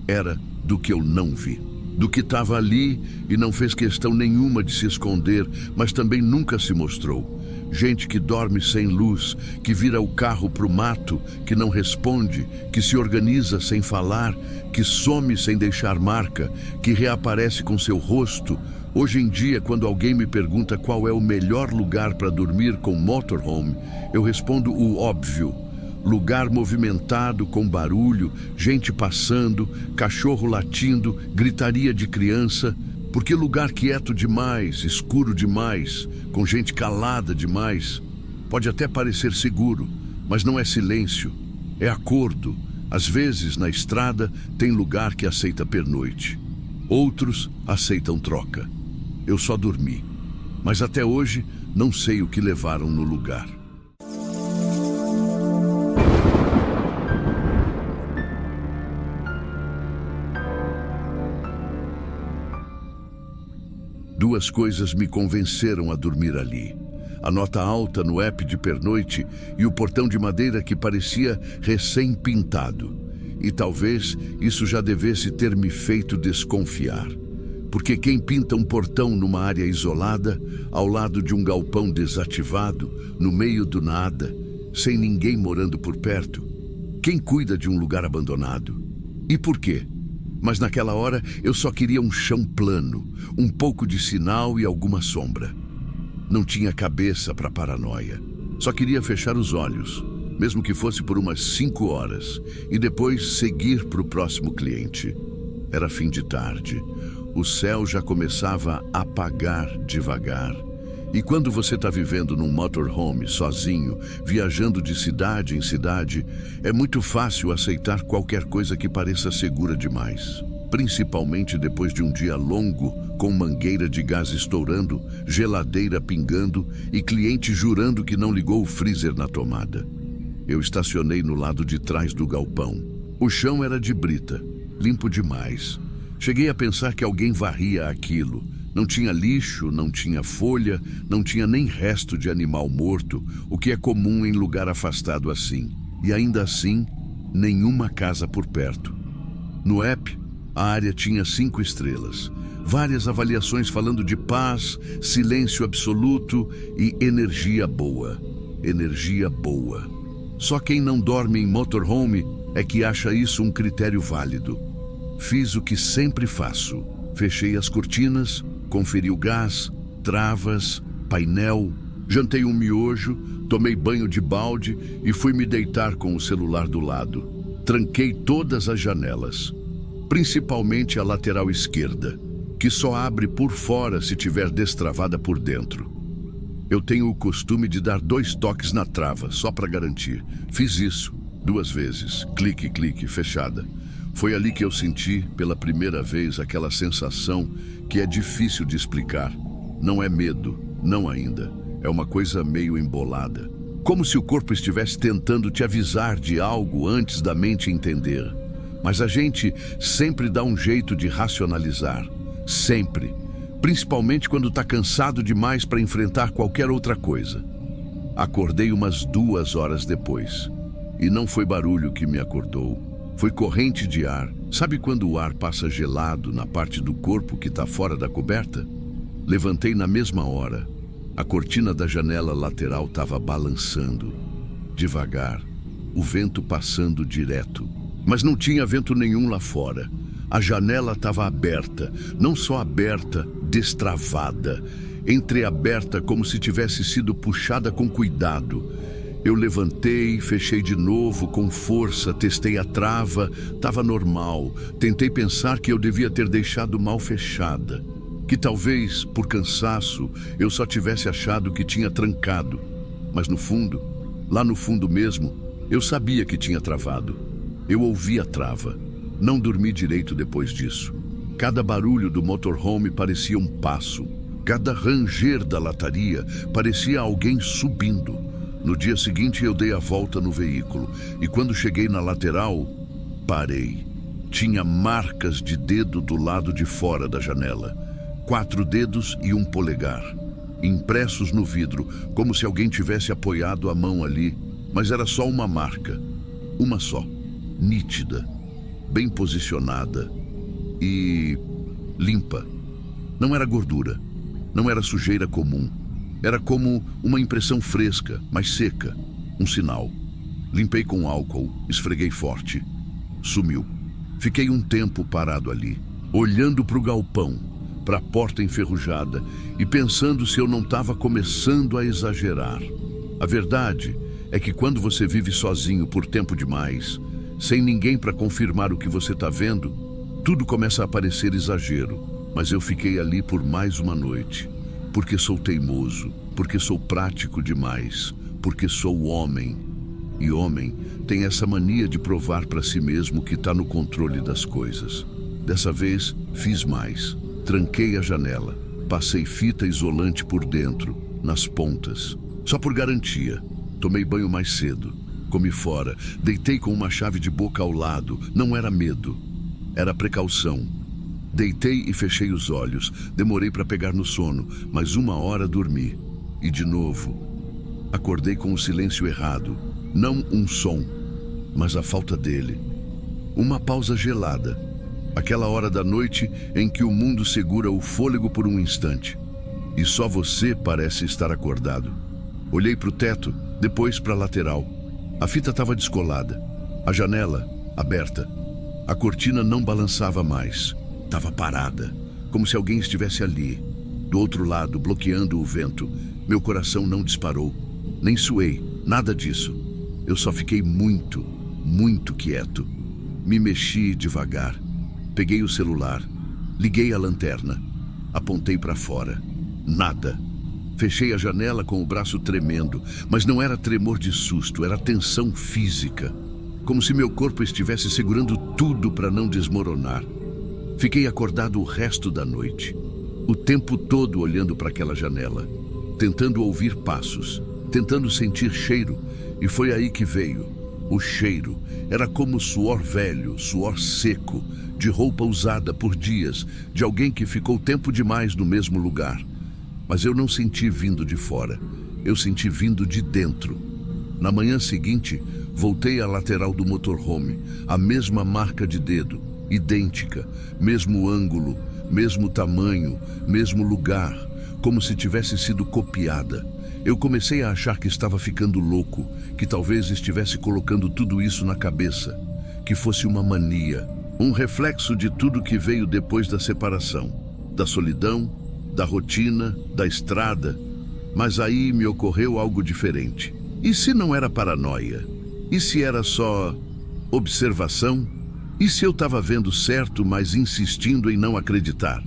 Era do que eu não vi. Do que estava ali e não fez questão nenhuma de se esconder, mas também nunca se mostrou. Gente que dorme sem luz, que vira o carro pro mato, que não responde, que se organiza sem falar, que some sem deixar marca, que reaparece com seu rosto. Hoje em dia, quando alguém me pergunta qual é o melhor lugar para dormir com motorhome, eu respondo o óbvio. Lugar movimentado, com barulho, gente passando, cachorro latindo, gritaria de criança. Porque lugar quieto demais, escuro demais, com gente calada demais, pode até parecer seguro, mas não é silêncio, é acordo. Às vezes, na estrada, tem lugar que aceita pernoite. Outros aceitam troca. Eu só dormi, mas até hoje não sei o que levaram no lugar. Duas coisas me convenceram a dormir ali. A nota alta no app de pernoite e o portão de madeira que parecia recém-pintado. E talvez isso já devesse ter me feito desconfiar. Porque quem pinta um portão numa área isolada, ao lado de um galpão desativado, no meio do nada, sem ninguém morando por perto? Quem cuida de um lugar abandonado? E por quê? Mas naquela hora eu só queria um chão plano, um pouco de sinal e alguma sombra. Não tinha cabeça para paranoia. Só queria fechar os olhos, mesmo que fosse por umas 5 horas, e depois seguir para o próximo cliente. Era fim de tarde. O céu já começava a apagar devagar. E quando você está vivendo num motorhome, sozinho, viajando de cidade em cidade, é muito fácil aceitar qualquer coisa que pareça segura demais. Principalmente depois de um dia longo, com mangueira de gás estourando, geladeira pingando e cliente jurando que não ligou o freezer na tomada. Eu estacionei no lado de trás do galpão. O chão era de brita, limpo demais. Cheguei a pensar que alguém varria aquilo. Não tinha lixo, não tinha folha, não tinha nem resto de animal morto, o que é comum em lugar afastado assim. E ainda assim, nenhuma casa por perto. No app, a área tinha 5 estrelas. Várias avaliações falando de paz, silêncio absoluto e energia boa. Energia boa. Só quem não dorme em motorhome é que acha isso um critério válido. Fiz o que sempre faço. Fechei as cortinas, conferi o gás, travas, painel, jantei um miojo, tomei banho de balde e fui me deitar com o celular do lado. Tranquei todas as janelas, principalmente a lateral esquerda, que só abre por fora se tiver destravada por dentro. Eu tenho o costume de dar 2 toques na trava, só para garantir. Fiz isso 2 vezes, clique, clique, fechada. Foi ali que eu senti, pela primeira vez, aquela sensação que é difícil de explicar. Não é medo, não ainda. É uma coisa meio embolada. Como se o corpo estivesse tentando te avisar de algo antes da mente entender. Mas a gente sempre dá um jeito de racionalizar. Sempre. Principalmente quando está cansado demais para enfrentar qualquer outra coisa. Acordei umas 2 horas depois. E não foi barulho que me acordou. Foi corrente de ar. Sabe quando o ar passa gelado na parte do corpo que está fora da coberta? Levantei na mesma hora. A cortina da janela lateral estava balançando. Devagar, o vento passando direto. Mas não tinha vento nenhum lá fora. A janela estava aberta, não só aberta, destravada. Entreaberta como se tivesse sido puxada com cuidado. Eu levantei, fechei de novo, com força, testei a trava, estava normal. Tentei pensar que eu devia ter deixado mal fechada. Que talvez, por cansaço, eu só tivesse achado que tinha trancado. Mas no fundo, lá no fundo mesmo, eu sabia que tinha travado. Eu ouvi a trava. Não dormi direito depois disso. Cada barulho do motorhome parecia um passo. Cada ranger da lataria parecia alguém subindo. No dia seguinte eu dei a volta no veículo e quando cheguei na lateral, parei. Tinha marcas de dedo do lado de fora da janela. 4 dedos e um polegar, impressos no vidro, como se alguém tivesse apoiado a mão ali, mas era só uma marca. Uma só, nítida, bem posicionada e limpa. Não era gordura, não era sujeira comum. Era como uma impressão fresca, mas seca, um sinal. Limpei com álcool, esfreguei forte. Sumiu. Fiquei um tempo parado ali, olhando para o galpão, para a porta enferrujada e pensando se eu não estava começando a exagerar. A verdade é que quando você vive sozinho por tempo demais, sem ninguém para confirmar o que você está vendo, tudo começa a parecer exagero. Mas eu fiquei ali por mais uma noite. Porque sou teimoso, porque sou prático demais, porque sou homem. E homem tem essa mania de provar para si mesmo que está no controle das coisas. Dessa vez, fiz mais. Tranquei a janela, passei fita isolante por dentro, nas pontas. Só por garantia. Tomei banho mais cedo. Comi fora, deitei com uma chave de boca ao lado. Não era medo, era precaução. Deitei e fechei os olhos. Demorei para pegar no sono, mas 1 hora dormi. E de novo, acordei com o silêncio errado. Não um som, mas a falta dele. Uma pausa gelada. Aquela hora da noite em que o mundo segura o fôlego por um instante. E só você parece estar acordado. Olhei para o teto, depois para a lateral. A fita estava descolada. A janela, aberta. A cortina não balançava mais. Estava parada, como se alguém estivesse ali, do outro lado, bloqueando o vento. Meu coração não disparou, nem suei, nada disso. Eu só fiquei muito, muito quieto. Me mexi devagar. Peguei o celular, liguei a lanterna, apontei para fora. Nada. Fechei a janela com o braço tremendo, mas não era tremor de susto, era tensão física. Como se meu corpo estivesse segurando tudo para não desmoronar. Fiquei acordado o resto da noite, o tempo todo olhando para aquela janela, tentando ouvir passos, tentando sentir cheiro, e foi aí que veio. O cheiro era como suor velho, suor seco, de roupa usada por dias, de alguém que ficou tempo demais no mesmo lugar. Mas eu não senti vindo de fora, eu senti vindo de dentro. Na manhã seguinte, voltei à lateral do motorhome, a mesma marca de dedo, idêntica, mesmo ângulo, mesmo tamanho, mesmo lugar, como se tivesse sido copiada. Eu comecei a achar que estava ficando louco, que talvez estivesse colocando tudo isso na cabeça, que fosse uma mania, um reflexo de tudo que veio depois da separação, da solidão, da rotina, da estrada. Mas aí me ocorreu algo diferente. E se não era paranoia? E se era só observação? E se eu estava vendo certo, mas insistindo em não acreditar?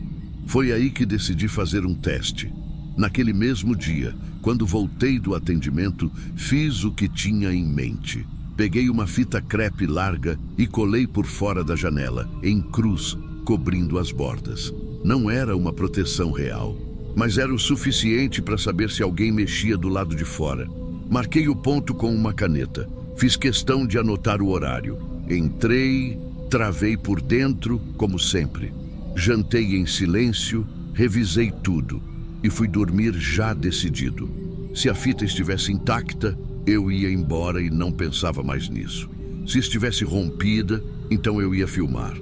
Foi aí que decidi fazer um teste. Naquele mesmo dia, quando voltei do atendimento, fiz o que tinha em mente. Peguei uma fita crepe larga e colei por fora da janela, em cruz, cobrindo as bordas. Não era uma proteção real, mas era o suficiente para saber se alguém mexia do lado de fora. Marquei o ponto com uma caneta. Fiz questão de anotar o horário. Entrei, travei por dentro, como sempre. Jantei em silêncio, revisei tudo e fui dormir já decidido. Se a fita estivesse intacta, eu ia embora e não pensava mais nisso. Se estivesse rompida, então eu ia filmar.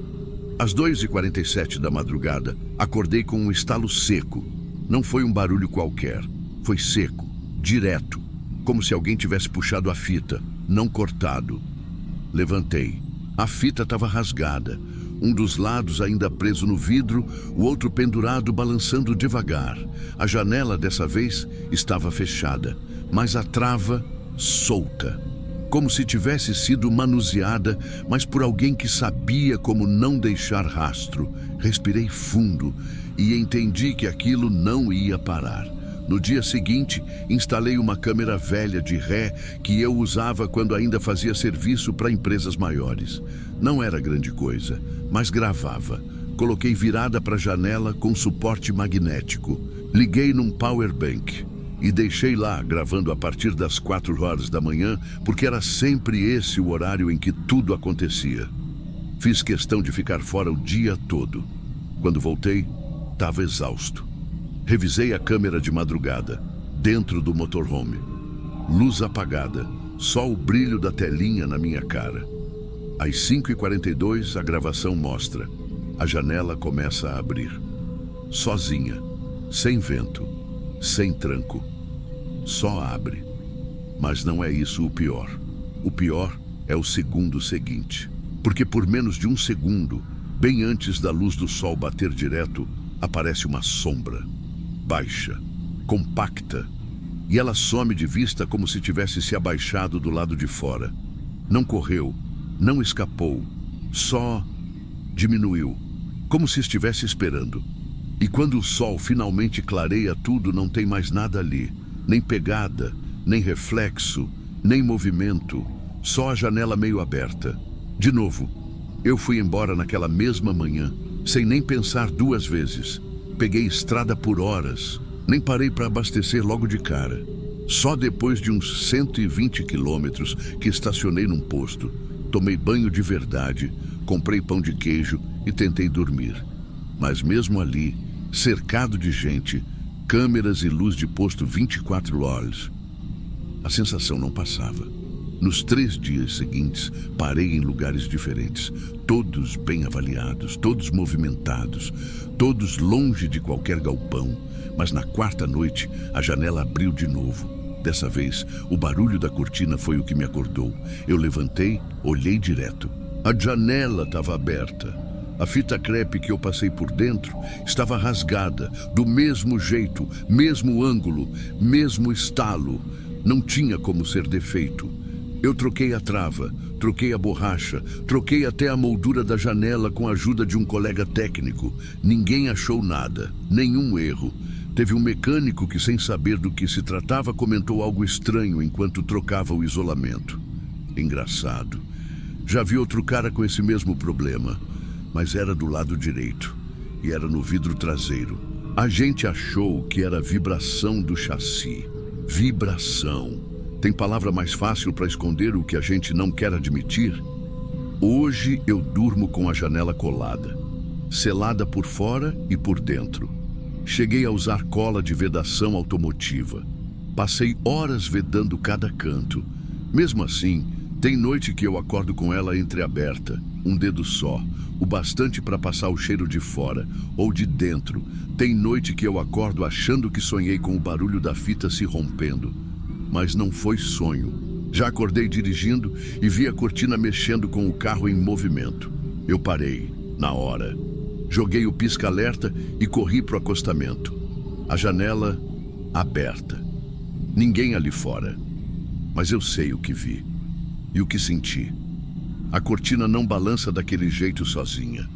Às 2h47 da madrugada, acordei com um estalo seco. Não foi um barulho qualquer. Foi seco, direto, como se alguém tivesse puxado a fita, não cortado. Levantei. A fita estava rasgada. Um dos lados ainda preso no vidro, o outro pendurado, balançando devagar. A janela, dessa vez, estava fechada, mas a trava solta. Como se tivesse sido manuseada, mas por alguém que sabia como não deixar rastro. Respirei fundo e entendi que aquilo não ia parar. No dia seguinte, instalei uma câmera velha de ré que eu usava quando ainda fazia serviço para empresas maiores. Não era grande coisa, mas gravava. Coloquei virada para a janela com suporte magnético. Liguei num power bank e deixei lá, gravando a partir das 4h da manhã, porque era sempre esse o horário em que tudo acontecia. Fiz questão de ficar fora o dia todo. Quando voltei, estava exausto. Revisei a câmera de madrugada, dentro do motorhome. Luz apagada, só o brilho da telinha na minha cara. Às 5h42, a gravação mostra. A janela começa a abrir. Sozinha, sem vento, sem tranco. Só abre. Mas não é isso o pior. O pior é o segundo seguinte. Porque por menos de um segundo, bem antes da luz do sol bater direto, aparece uma sombra. Baixa, compacta, e ela some de vista como se tivesse se abaixado do lado de fora. Não correu, não escapou, só diminuiu, como se estivesse esperando. E quando o sol finalmente clareia tudo, não tem mais nada ali, nem pegada, nem reflexo, nem movimento, só a janela meio aberta. De novo, eu fui embora naquela mesma manhã, sem nem pensar duas vezes. Peguei estrada por horas, nem parei para abastecer logo de cara. Só depois de uns 120 quilômetros que estacionei num posto, tomei banho de verdade, comprei pão de queijo e tentei dormir. Mas mesmo ali, cercado de gente, câmeras e luz de posto 24 horas, a sensação não passava. Nos 3 dias seguintes, parei em lugares diferentes, todos bem avaliados, todos movimentados, todos longe de qualquer galpão. Mas na 4ª noite, a janela abriu de novo. Dessa vez, o barulho da cortina foi o que me acordou. Eu levantei, olhei direto. A janela estava aberta. A fita crepe que eu passei por dentro estava rasgada, do mesmo jeito, mesmo ângulo, mesmo estalo. Não tinha como ser defeito. Eu troquei a trava, troquei a borracha, troquei até a moldura da janela com a ajuda de um colega técnico. Ninguém achou nada, nenhum erro. Teve um mecânico que, sem saber do que se tratava, comentou algo estranho enquanto trocava o isolamento. Engraçado. Já vi outro cara com esse mesmo problema, mas era do lado direito e era no vidro traseiro. A gente achou que era vibração do chassi. Vibração. Tem palavra mais fácil para esconder o que a gente não quer admitir? Hoje eu durmo com a janela colada, selada por fora e por dentro. Cheguei a usar cola de vedação automotiva. Passei horas vedando cada canto. Mesmo assim, tem noite que eu acordo com ela entreaberta, um dedo só, o bastante para passar o cheiro de fora ou de dentro. Tem noite que eu acordo achando que sonhei com o barulho da fita se rompendo. Mas não foi sonho. Já acordei dirigindo e vi a cortina mexendo com o carro em movimento. Eu parei, na hora. Joguei o pisca-alerta e corri para o acostamento. A janela aberta. Ninguém ali fora. Mas eu sei o que vi e o que senti. A cortina não balança daquele jeito sozinha.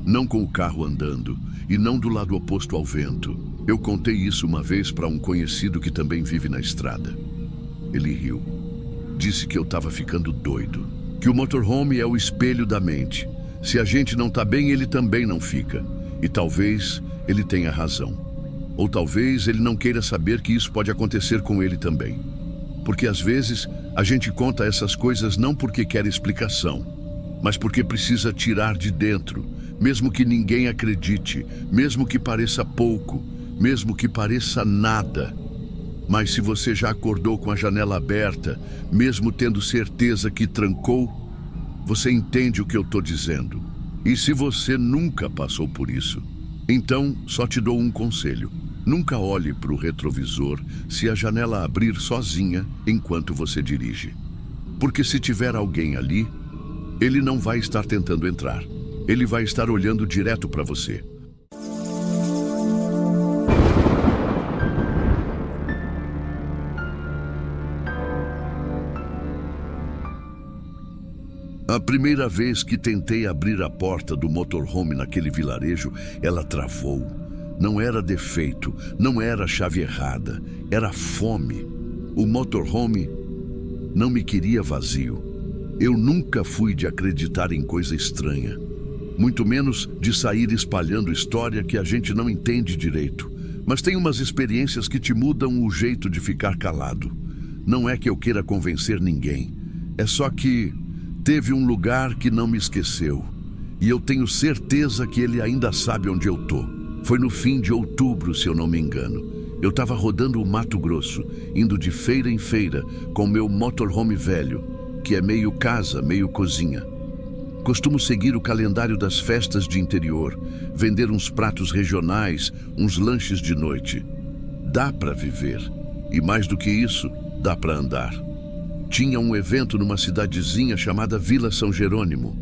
Não com o carro andando e não do lado oposto ao vento. Eu contei isso uma vez para um conhecido que também vive na estrada. Ele riu. Disse que eu estava ficando doido. Que o motorhome é o espelho da mente. Se a gente não está bem, ele também não fica. E talvez ele tenha razão. Ou talvez ele não queira saber que isso pode acontecer com ele também. Porque às vezes a gente conta essas coisas não porque quer explicação, mas porque precisa tirar de dentro, mesmo que ninguém acredite, mesmo que pareça pouco, mesmo que pareça nada. Mas se você já acordou com a janela aberta, mesmo tendo certeza que trancou, você entende o que eu estou dizendo. E se você nunca passou por isso, então só te dou um conselho. Nunca olhe para o retrovisor se a janela abrir sozinha enquanto você dirige. Porque se tiver alguém ali, ele não vai estar tentando entrar. Ele vai estar olhando direto para você. A primeira vez que tentei abrir a porta do motorhome naquele vilarejo, ela travou. Não era defeito, não era chave errada, era fome. O motorhome não me queria vazio. Eu nunca fui de acreditar em coisa estranha, muito menos de sair espalhando história que a gente não entende direito. Mas tem umas experiências que te mudam o jeito de ficar calado. Não é que eu queira convencer ninguém, é só que teve um lugar que não me esqueceu, e eu tenho certeza que ele ainda sabe onde eu tô. Foi no fim de outubro, se eu não me engano. Eu estava rodando o Mato Grosso, indo de feira em feira com meu motorhome velho, que é meio casa, meio cozinha. Costumo seguir o calendário das festas de interior, vender uns pratos regionais, uns lanches de noite. Dá para viver, e mais do que isso, dá para andar. Tinha um evento numa cidadezinha chamada Vila São Jerônimo.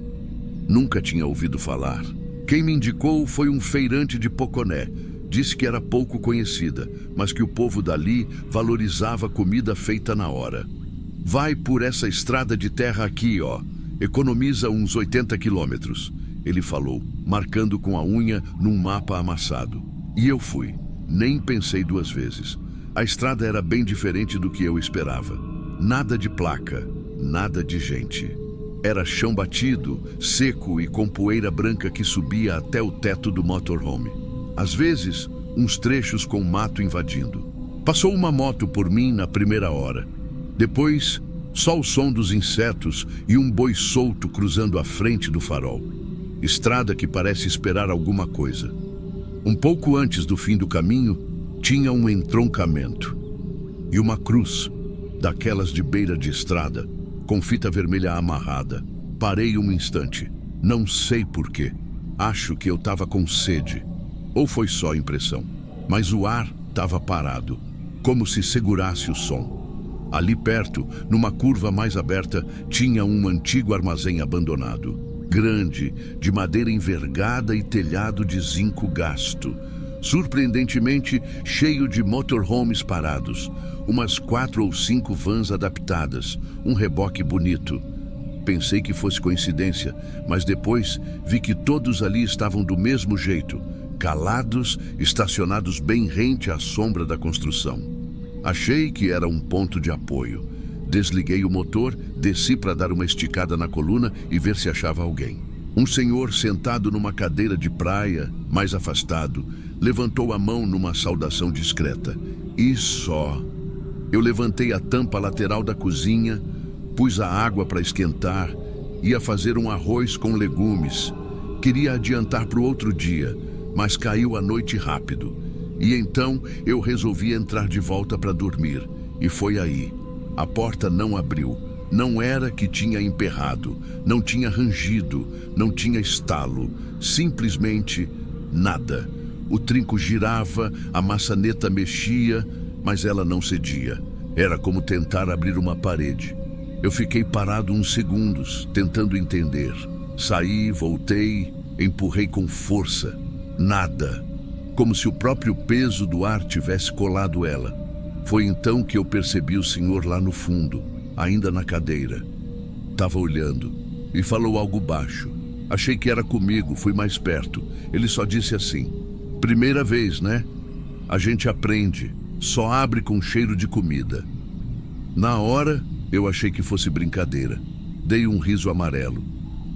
Nunca tinha ouvido falar. Quem me indicou foi um feirante de Poconé. Disse que era pouco conhecida, mas que o povo dali valorizava comida feita na hora. Vai por essa estrada de terra aqui, ó. Economiza uns 80 quilômetros, ele falou, marcando com a unha num mapa amassado. E eu fui. Nem pensei duas vezes. A estrada era bem diferente do que eu esperava. Nada de placa, nada de gente. Era chão batido, seco e com poeira branca que subia até o teto do motorhome. Às vezes, uns trechos com mato invadindo. Passou uma moto por mim na primeira hora. Depois, só o som dos insetos e um boi solto cruzando a frente do farol. Estrada que parece esperar alguma coisa. Um pouco antes do fim do caminho, tinha um entroncamento. E uma cruz, daquelas de beira de estrada, com fita vermelha amarrada. Parei um instante. Não sei porquê. Acho que eu estava com sede. Ou foi só impressão. Mas o ar estava parado, como se segurasse o som. Ali perto, numa curva mais aberta, tinha um antigo armazém abandonado. Grande, de madeira envergada e telhado de zinco gasto. Surpreendentemente cheio de motorhomes parados. Umas 4 ou 5 vans adaptadas, um reboque bonito. Pensei que fosse coincidência, mas depois vi que todos ali estavam do mesmo jeito, calados, estacionados bem rente à sombra da construção. Achei que era um ponto de apoio. Desliguei o motor, desci para dar uma esticada na coluna e ver se achava alguém. Um senhor sentado numa cadeira de praia, mais afastado, levantou a mão numa saudação discreta. E só. Eu levantei a tampa lateral da cozinha, pus a água para esquentar, ia fazer um arroz com legumes. Queria adiantar para o outro dia, mas caiu a noite rápido. E então eu resolvi entrar de volta para dormir. E foi aí. A porta não abriu. Não era que tinha emperrado, não tinha rangido, não tinha estalo. Simplesmente nada. O trinco girava, a maçaneta mexia, mas ela não cedia. Era como tentar abrir uma parede. Eu fiquei parado uns segundos, tentando entender. Saí, voltei, empurrei com força. Nada. Como se o próprio peso do ar tivesse colado ela. Foi então que eu percebi o senhor lá no fundo, ainda na cadeira. Estava olhando e falou algo baixo. Achei que era comigo, fui mais perto. Ele só disse assim: "Primeira vez, né? A gente aprende. Só abre com cheiro de comida." Na hora, eu achei que fosse brincadeira. Dei um riso amarelo,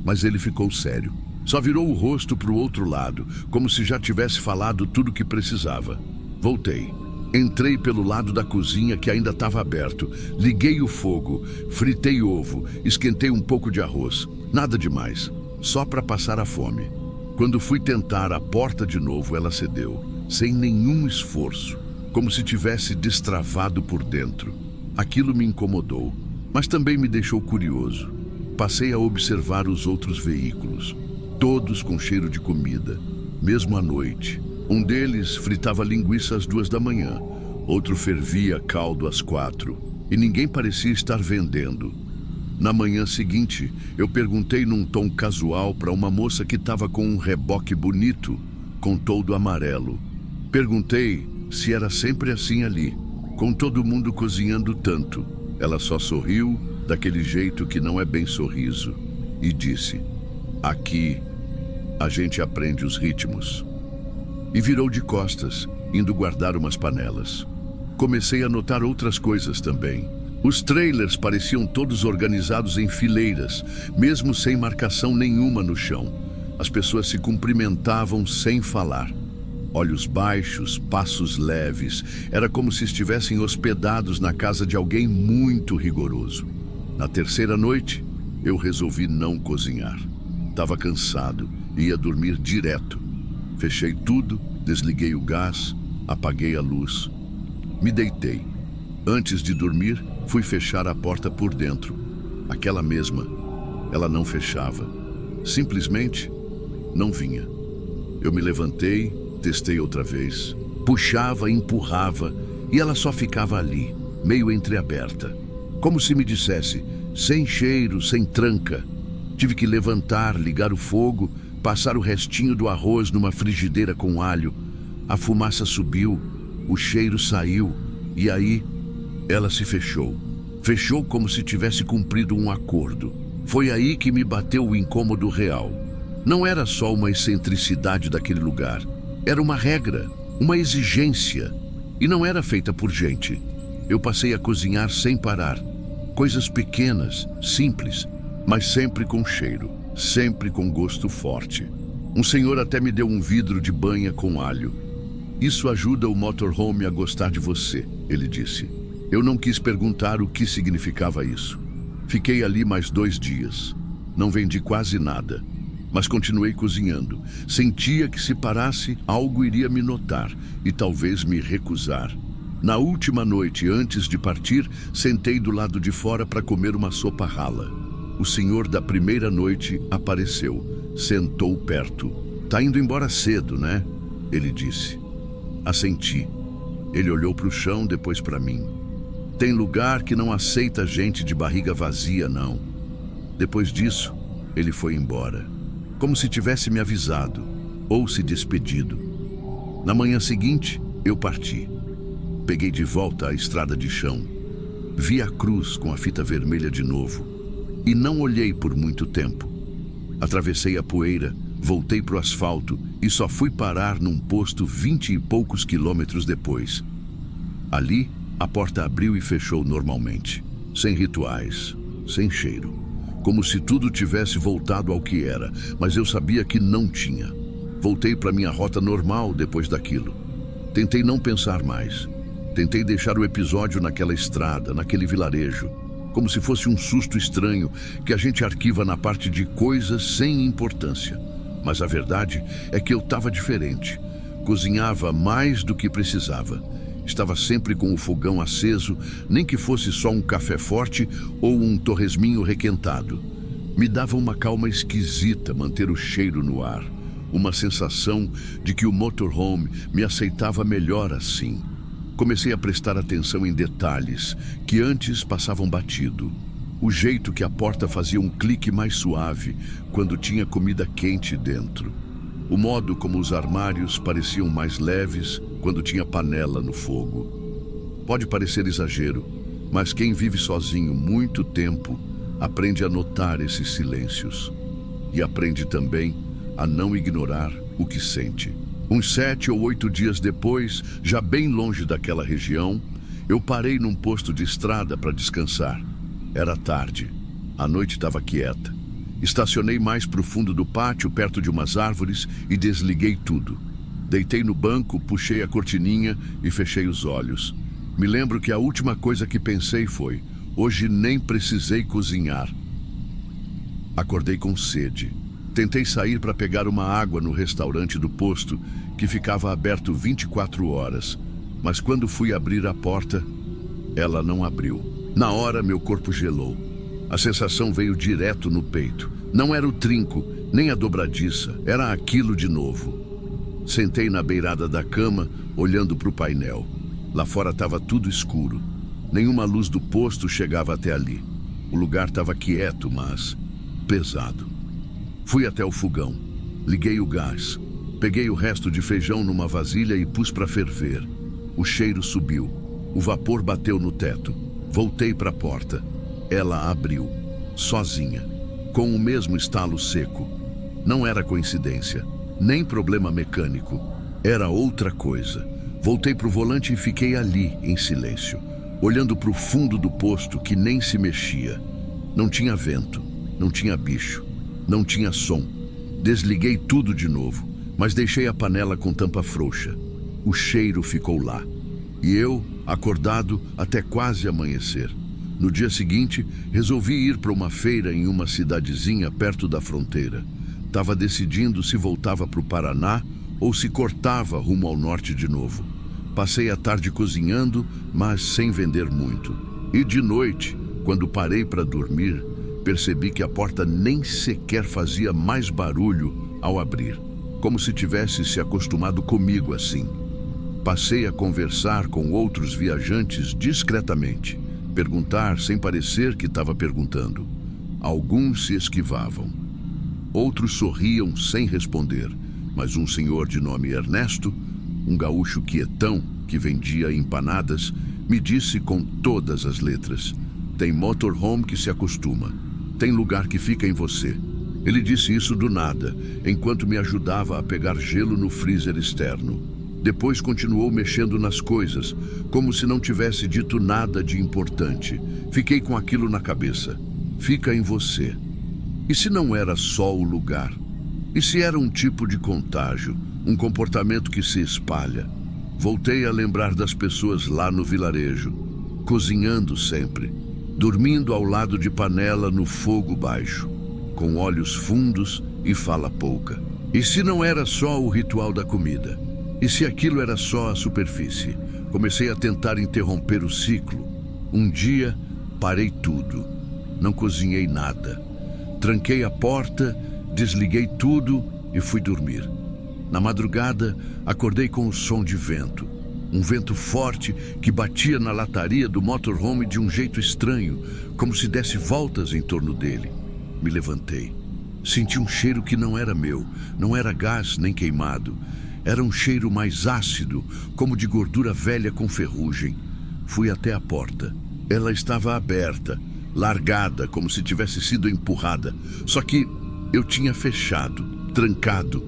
mas ele ficou sério. Só virou o rosto para o outro lado, como se já tivesse falado tudo o que precisava. Voltei. Entrei pelo lado da cozinha que ainda estava aberto. Liguei o fogo, fritei ovo, esquentei um pouco de arroz. Nada demais, só para passar a fome. Quando fui tentar a porta de novo, ela cedeu, sem nenhum esforço. como se tivesse destravado por dentro. Aquilo me incomodou, mas também me deixou curioso. Passei a observar os outros veículos, todos com cheiro de comida, mesmo à noite. Um deles fritava linguiça às 2 da manhã, outro fervia caldo às 4, e ninguém parecia estar vendendo. Na manhã seguinte, eu perguntei num tom casual para uma moça que estava com um reboque bonito, com toldo amarelo. Perguntei se era sempre assim ali, com todo mundo cozinhando tanto. Ela só sorriu, daquele jeito que não é bem sorriso, e disse: "Aqui, a gente aprende os ritmos." E virou de costas, indo guardar umas panelas. Comecei a notar outras coisas também. Os trailers pareciam todos organizados em fileiras, mesmo sem marcação nenhuma no chão. As pessoas se cumprimentavam sem falar. Olhos baixos, passos leves. Era como se estivessem hospedados na casa de alguém muito rigoroso. Na terceira noite, eu resolvi não cozinhar. Estava cansado e ia dormir direto. Fechei tudo, desliguei o gás, apaguei a luz. Me deitei. Antes de dormir, fui fechar a porta por dentro. Aquela mesma. Ela não fechava. Simplesmente não vinha. Eu me levantei, testei outra vez. Puxava, empurrava, e ela só ficava ali, meio entreaberta. Como se me dissesse, sem cheiro, sem tranca. Tive que levantar, ligar o fogo, passar o restinho do arroz numa frigideira com alho. A fumaça subiu, o cheiro saiu, e aí ela se fechou. Fechou como se tivesse cumprido um acordo. Foi aí que me bateu o incômodo real. Não era só uma excentricidade daquele lugar. Era uma regra, uma exigência. E não era feita por gente. Eu passei a cozinhar sem parar. Coisas pequenas, simples, mas sempre com cheiro, sempre com gosto forte. Um senhor até me deu um vidro de banha com alho. "Isso ajuda o motorhome a gostar de você", ele disse. Eu não quis perguntar o que significava isso. Fiquei ali mais 2 dias. Não vendi quase nada, mas continuei cozinhando. Sentia que se parasse, algo iria me notar e talvez me recusar. Na última noite, antes de partir, sentei do lado de fora para comer uma sopa rala. O senhor da primeira noite apareceu, sentou perto. "Tá indo embora cedo, né?" ele disse. Assenti. Ele olhou para o chão, depois para mim. "Tem lugar que não aceita gente de barriga vazia, não." Depois disso, ele foi embora, como se tivesse me avisado, ou se despedido. Na manhã seguinte, eu parti. Peguei de volta a estrada de chão. Vi a cruz com a fita vermelha de novo. E não olhei por muito tempo. Atravessei a poeira, voltei para o asfalto e só fui parar num posto 20 e poucos quilômetros depois. Ali, a porta abriu e fechou normalmente, sem rituais, sem cheiro. Como se tudo tivesse voltado ao que era, mas eu sabia que não tinha. Voltei para minha rota normal depois daquilo. Tentei não pensar mais. Tentei deixar o episódio naquela estrada, naquele vilarejo, como se fosse um susto estranho que a gente arquiva na parte de coisas sem importância. Mas a verdade é que eu estava diferente. Cozinhava mais do que precisava. Estava sempre com o fogão aceso, nem que fosse só um café forte ou um torresminho requentado. Me dava uma calma esquisita manter o cheiro no ar. Uma sensação de que o motorhome me aceitava melhor assim. Comecei a prestar atenção em detalhes que antes passavam batido. O jeito que a porta fazia um clique mais suave quando tinha comida quente dentro. O modo como os armários pareciam mais leves quando tinha panela no fogo. Pode parecer exagero, mas quem vive sozinho muito tempo aprende a notar esses silêncios. E aprende também a não ignorar o que sente. Uns 7 ou 8 dias depois, já bem longe daquela região, eu parei num posto de estrada para descansar. Era tarde. A noite estava quieta. Estacionei mais pro fundo do pátio, perto de umas árvores, e desliguei tudo. Deitei no banco, puxei a cortininha e fechei os olhos. Me lembro que a última coisa que pensei foi: hoje nem precisei cozinhar. Acordei com sede. Tentei sair para pegar uma água no restaurante do posto, que ficava aberto 24 horas, Mas quando fui abrir a porta, ela não abriu. Na hora, meu corpo gelou. A sensação veio direto no peito. Não era o trinco, nem a dobradiça, era aquilo de novo. Sentei na beirada da cama, olhando para o painel. Lá fora estava tudo escuro. Nenhuma luz do posto chegava até ali. O lugar estava quieto, mas pesado. Fui até o fogão. Liguei o gás. Peguei o resto de feijão numa vasilha e pus para ferver. O cheiro subiu. O vapor bateu no teto. Voltei para a porta. Ela abriu, sozinha, com o mesmo estalo seco. Não era coincidência, nem problema mecânico. Era outra coisa. Voltei para o volante e fiquei ali, em silêncio, olhando para o fundo do posto que nem se mexia. Não tinha vento, não tinha bicho, não tinha som. Desliguei tudo de novo, mas deixei a panela com tampa frouxa. O cheiro ficou lá. E eu, acordado até quase amanhecer. No dia seguinte, resolvi ir para uma feira em uma cidadezinha perto da fronteira. Estava decidindo se voltava para o Paraná ou se cortava rumo ao norte de novo. Passei a tarde cozinhando, mas sem vender muito. E de noite, quando parei para dormir, percebi que a porta nem sequer fazia mais barulho ao abrir, como se tivesse se acostumado comigo assim. Passei a conversar com outros viajantes discretamente, perguntar sem parecer que estava perguntando. Alguns se esquivavam. Outros sorriam sem responder, mas um senhor de nome Ernesto, um gaúcho quietão que vendia empanadas, me disse com todas as letras: tem motorhome que se acostuma, tem lugar que fica em você. Ele disse isso do nada, enquanto me ajudava a pegar gelo no freezer externo. Depois continuou mexendo nas coisas, como se não tivesse dito nada de importante. Fiquei com aquilo na cabeça. Fica em você. E se não era só o lugar? E se era um tipo de contágio, um comportamento que se espalha? Voltei a lembrar das pessoas lá no vilarejo, cozinhando sempre, dormindo ao lado de panela no fogo baixo, com olhos fundos e fala pouca. E se não era só o ritual da comida? E se aquilo era só a superfície? Comecei a tentar interromper o ciclo. Um dia, parei tudo. Não cozinhei nada. Tranquei a porta, desliguei tudo e fui dormir. Na madrugada, acordei com o som de vento. Um vento forte que batia na lataria do motorhome de um jeito estranho, como se desse voltas em torno dele. Me levantei. Senti um cheiro que não era meu, não era gás nem queimado. Era um cheiro mais ácido, como de gordura velha com ferrugem. Fui até a porta. Ela estava aberta, largada, como se tivesse sido empurrada. Só que eu tinha fechado, trancado.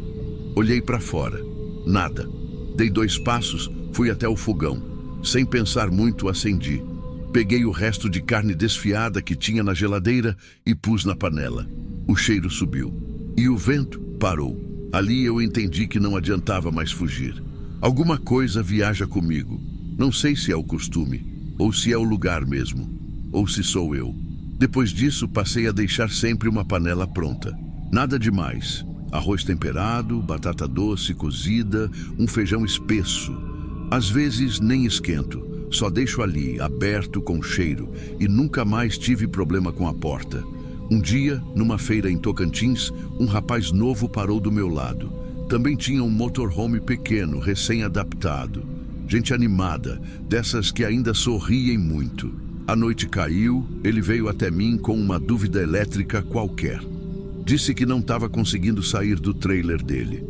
Olhei para fora. Nada. Dei 2 passos, fui até o fogão. Sem pensar muito, acendi. Peguei o resto de carne desfiada que tinha na geladeira e pus na panela. O cheiro subiu. E o vento parou. Ali eu entendi que não adiantava mais fugir. Alguma coisa viaja comigo. Não sei se é o costume, ou se é o lugar mesmo, ou se sou eu. Depois disso, passei a deixar sempre uma panela pronta. Nada demais. Arroz temperado, batata doce cozida, um feijão espesso. Às vezes nem esquento, só deixo ali, aberto com cheiro, e nunca mais tive problema com a porta. Um dia, numa feira em Tocantins, um rapaz novo parou do meu lado. Também tinha um motorhome pequeno, recém-adaptado. Gente animada, dessas que ainda sorriem muito. A noite caiu, ele veio até mim com uma dúvida elétrica qualquer. Disse que não estava conseguindo sair do trailer dele.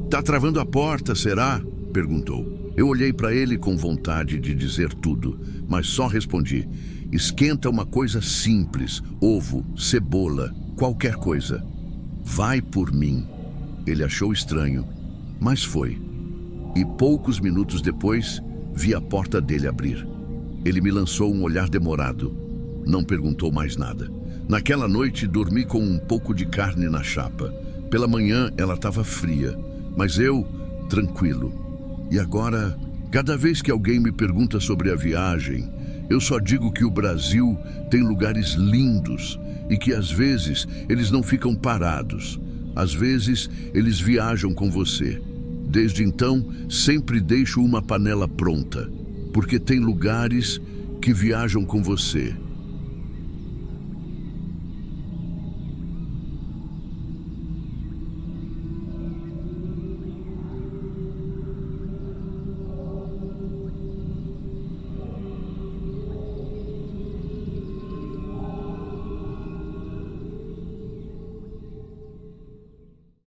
"Tá travando a porta, será?" perguntou. Eu olhei para ele com vontade de dizer tudo, mas só respondi: "Esquenta uma coisa simples, ovo, cebola, qualquer coisa. Vai por mim." Ele achou estranho, mas foi. E poucos minutos depois, vi a porta dele abrir. Ele me lançou um olhar demorado. Não perguntou mais nada. Naquela noite, dormi com um pouco de carne na chapa. Pela manhã, ela estava fria, mas eu, tranquilo. E agora, cada vez que alguém me pergunta sobre a viagem, eu só digo que o Brasil tem lugares lindos e que às vezes eles não ficam parados. Às vezes eles viajam com você, Desde então, sempre deixo uma panela pronta, porque tem lugares que viajam com você